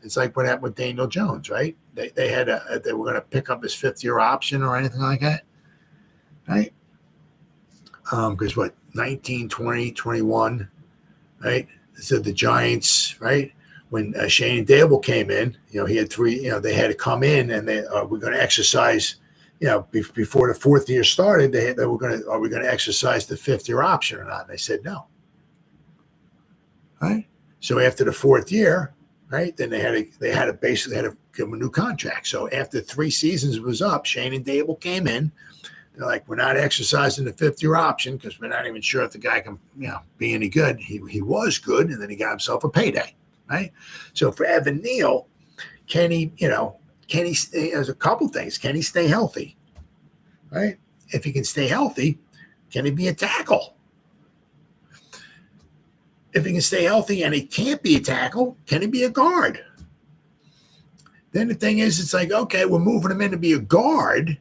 It's like what happened with Daniel Jones, right? They were going to pick up his 5th-year option or anything like that, right? Because 19, 20, 21, right? So the Giants, right? When Shane Dable came in, he had 3. They had to come in and they were going to exercise. Before the 4th year started, they were are we going to exercise the 5th-year option or not? And they said no. Right. So after the 4th year, right, then they had to basically give him a new contract. So after 3 seasons was up, Shane and Dable came in. They're like, we're not exercising the 5th-year option because we're not even sure if the guy can, be any good. He was good, and then he got himself a payday. Right. So for Evan Neal, can he stay? There's a couple things. Can he stay healthy? Right? If he can stay healthy, can he be a tackle? If he can stay healthy and he can't be a tackle, can he be a guard? Then the thing is, it's like, okay, we're moving him in to be a guard.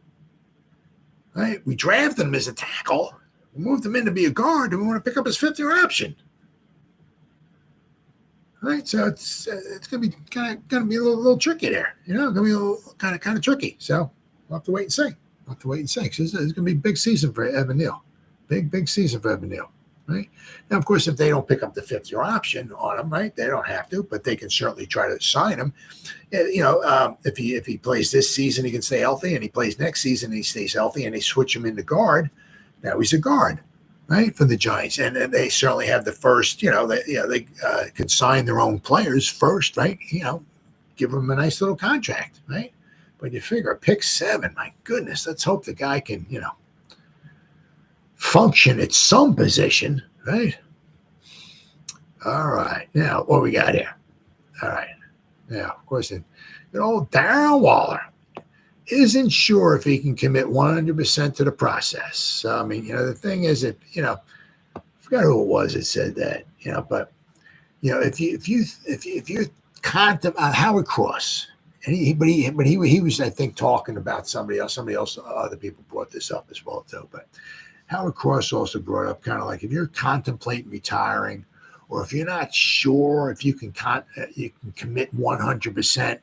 Right? We drafted him as a tackle. We moved him in to be a guard, and we want to pick up his 5th-year option. Right, so it's gonna be a little tricky there, gonna be a little kind of tricky. So we'll have to wait and see. Because it's gonna be a big season for Evan Neal, big season for Evan Neal. Right now, of course, if they don't pick up the 5th-year option on him, right, they don't have to, but they can certainly try to sign him. If he plays this season, he can stay healthy, and he plays next season, and he stays healthy, and they switch him into guard. Now he's a guard. Right, for the Giants, and they certainly have the first. They can sign their own players first, right? Give them a nice little contract, right? But you figure pick 7, my goodness, let's hope the guy can, function at some position, right? All right, now what we got here? All right, now of course, good old Darren Waller isn't sure if he can commit 100% to the process. So, the thing is that, I forgot who it was that said that, but, if you're contemplating Howard Cross, and he was, I think, talking about somebody else, other people brought this up as well, too. But Howard Cross also brought up kind of like if you're contemplating retiring, or if you're not sure if you can commit 100%,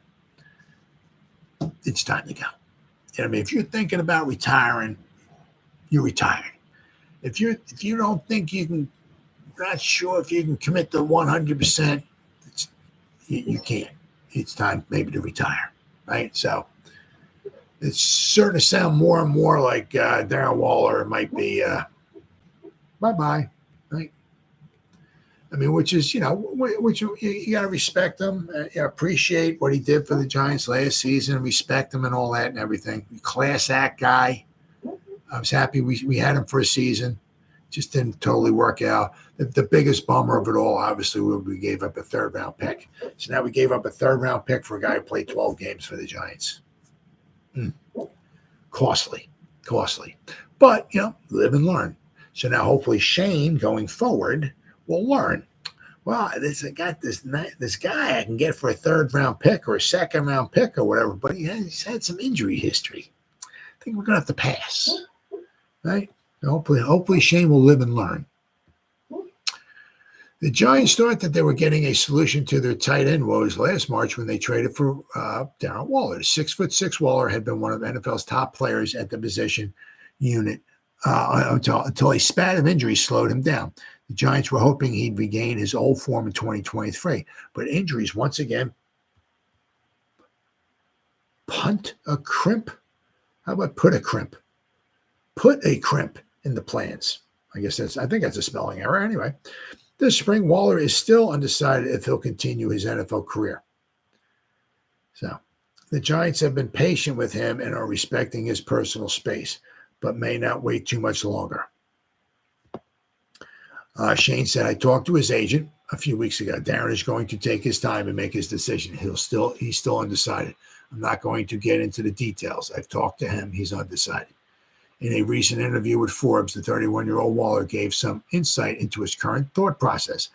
it's time to go. If you're thinking about retiring, you're retiring. If you don't think not sure if you can commit to 100%, you can't. It's time maybe to retire, right? So it's starting to sound more and more like Darren Waller might be bye-bye. Right? I mean, which is, which you got to respect him, appreciate what he did for the Giants last season, respect him and all that and everything. Class act guy. I was happy we had him for a season. Just didn't totally work out. The biggest bummer of it all, obviously, we gave up a third-round pick. So now we gave up a third-round pick for a guy who played 12 games for the Giants. Costly. But, live and learn. So now hopefully Shane, going forward, will learn. Well, I got this guy I can get for a third-round pick or a second-round pick or whatever, but he's had some injury history. I think we're going to have to pass, right? Hopefully Shane will live and learn. The Giants thought that they were getting a solution to their tight end woes last March when they traded for Darren Waller. 6'6" Waller had been one of NFL's top players at the position unit until a spat of injuries slowed him down. The Giants were hoping he'd regain his old form in 2023, but injuries once again punt a crimp. How about put a crimp? Put a crimp in the plans. I think that's a spelling error anyway. This spring, Waller is still undecided if he'll continue his NFL career. So the Giants have been patient with him and are respecting his personal space, but may not wait too much longer. Shane said, I talked to his agent a few weeks ago. Darren is going to take his time and make his decision. He's still undecided. I'm not going to get into the details. I've talked to him. He's undecided. In a recent interview with Forbes, the 31-year-old Waller gave some insight into his current thought process.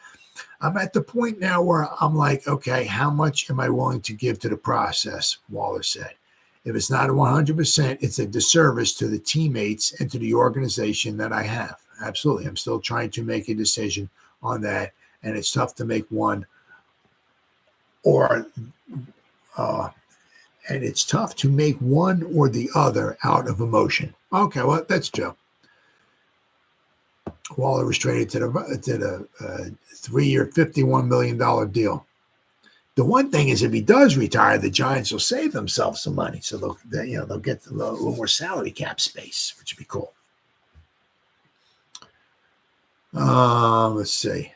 I'm at the point now where I'm like, okay, how much am I willing to give to the process? Waller said. If it's not 100%, it's a disservice to the teammates and to the organization that I have. Absolutely. I'm still trying to make a decision on that, and it's tough to make one or it's tough to make one or the other out of emotion. Okay, well, that's Joe. Waller was traded to the 3-year, $51 million deal. The one thing is, if he does retire, the Giants will save themselves some money, so they'll get a little more salary cap space, which would be cool. Let's see.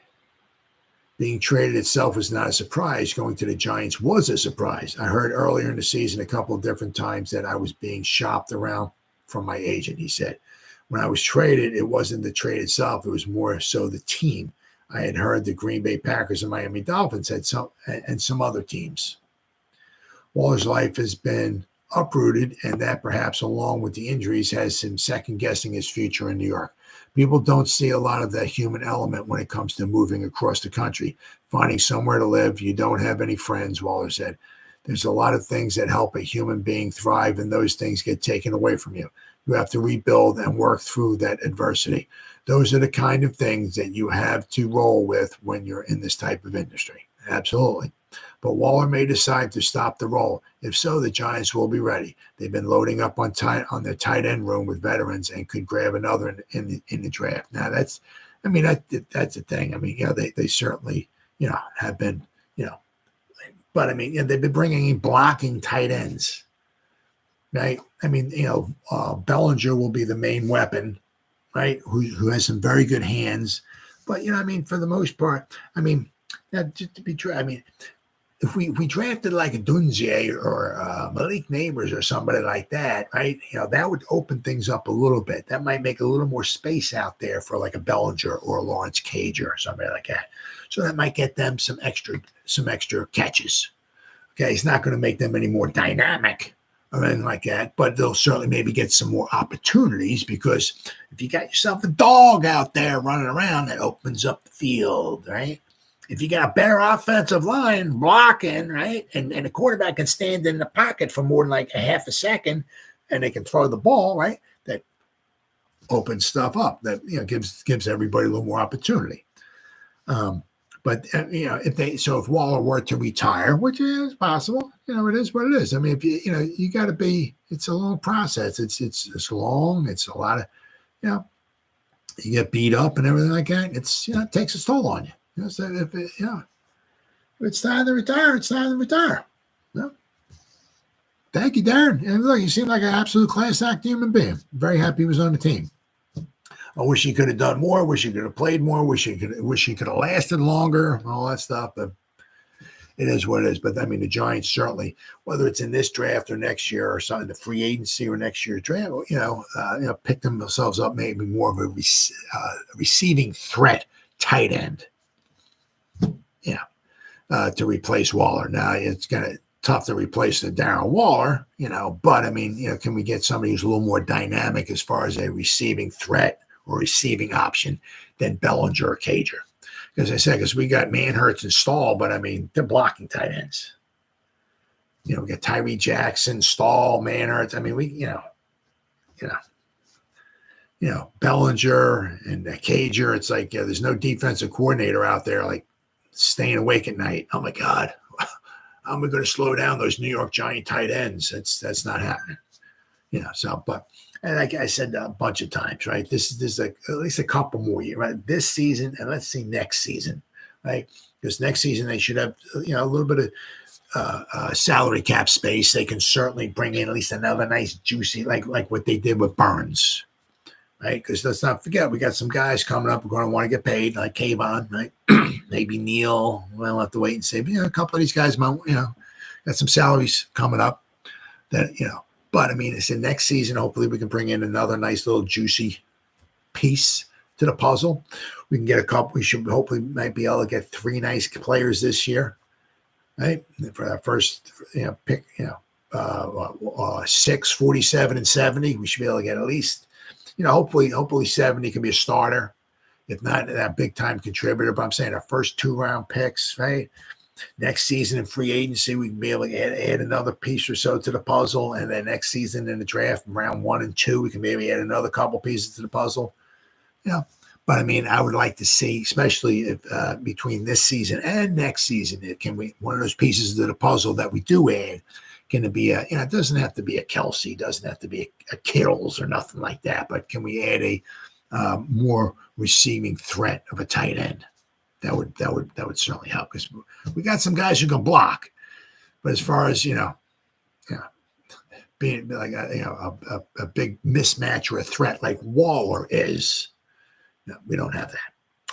Being traded itself was not a surprise. Going to the Giants was a surprise. I heard earlier in the season a couple of different times that I was being shopped around from my agent, he said. When I was traded, it wasn't the trade itself. It was more so the team. I had heard the Green Bay Packers and Miami Dolphins had some other teams. Waller's life has been uprooted, and that perhaps along with the injuries has him second-guessing his future in New York. People don't see a lot of that human element when it comes to moving across the country, finding somewhere to live. You don't have any friends, Waller said. There's a lot of things that help a human being thrive, and those things get taken away from you. You have to rebuild and work through that adversity. Those are the kind of things that you have to roll with when you're in this type of industry. Absolutely. But Waller may decide to stop the roll. If so, the Giants will be ready. They've been loading up on their tight end room with veterans and could grab another in the draft. Now that's the thing. I mean, they certainly, have been, but I mean, they've been bringing in blocking tight ends, right? I mean, Bellinger will be the main weapon, right? Who has some very good hands, but for the most part, just to be true, if we drafted like a Dunze or Malik Neighbors or somebody like that, right? That would open things up a little bit. That might make a little more space out there for like a Bellinger or a Lawrence Cager or somebody like that. So that might get them some extra catches. Okay, it's not going to make them any more dynamic or anything like that, but they'll certainly maybe get some more opportunities, because if you got yourself a dog out there running around, that opens up the field, right? If you got a better offensive line blocking, right, and a quarterback can stand in the pocket for more than like a half a second, and they can throw the ball, right, that opens stuff up. That gives everybody a little more opportunity. But if Waller were to retire, which is possible, it is what it is. I mean, if you got to be. It's a long process. It's long. It's a lot of, you get beat up and everything like that. It's it takes a toll on you. So if it's time to retire, it's time to retire. Thank you, Darren. And look, he seemed like an absolute class act human being. Very happy he was on the team. I wish he could have done more. Wish he could have played more. Wish he could have lasted longer. All that stuff. But it is what it is. But I mean, the Giants certainly, whether it's in this draft or next year or something, the free agency or next year's draft, pick themselves up maybe more of a receiving threat tight end. To replace Waller. Now it's gonna tough to replace the Darren Waller, but I mean, can we get somebody who's a little more dynamic as far as a receiving threat or receiving option than Bellinger or Cager? As I said, because we got Manhurts and Stahl, but I mean, they're blocking tight ends. We got Adoree Jackson, Stahl, Manhurts. I mean, Bellinger and Cager. It's like there's no defensive coordinator out there like staying awake at night. Oh my God, how am I going to slow down those New York Giant tight ends? That's not happening. And like I said a bunch of times, right? This is like at least a couple more years, right? This season, and let's see next season, right? Because next season they should have, a little bit of salary cap space. They can certainly bring in at least another nice juicy, like what they did with Burns, right? Because let's not forget, we got some guys coming up who are going to want to get paid, like Kayvon, right? Maybe Neal. We'll have to wait and see. But, a couple of these guys, got some salaries coming up that, But, I mean, it's the next season. Hopefully we can bring in another nice little juicy piece to the puzzle. We can get a couple. We should hopefully might be able to get 3 nice players this year, right? For our first, pick, 6, 47, and 70. We should be able to get at least, hopefully 70 can be a starter. If not that big time contributor, but I'm saying our first 2-round picks, right? Next season in free agency, we can be able to add another piece or so to the puzzle. And then next season in the draft, round 1 and 2, we can maybe add another couple pieces to the puzzle. But I mean, I would like to see, especially if, between this season and next season, one of those pieces of the puzzle that we do add, can it be it doesn't have to be a Kelsey, doesn't have to be a Kittles or nothing like that, but can we add a more receiving threat of a tight end? That would certainly help, because we got some guys who can block, but as far as being like a big mismatch or a threat like Waller is, no, we don't have that.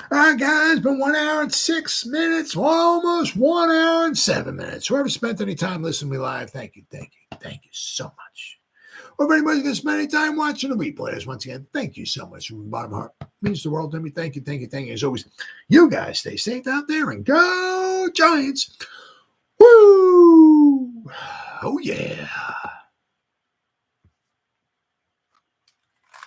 All right, guys, been 1 hour and 6 minutes, almost 1 hour and 7 minutes. Whoever spent any time listening to me live, thank you so much. Or if anybody's going to spend any time watching the replays, once again, thank you so much from the bottom of my heart. It means the world to me. Thank you. As always, you guys stay safe out there and go Giants. Woo! Oh, yeah.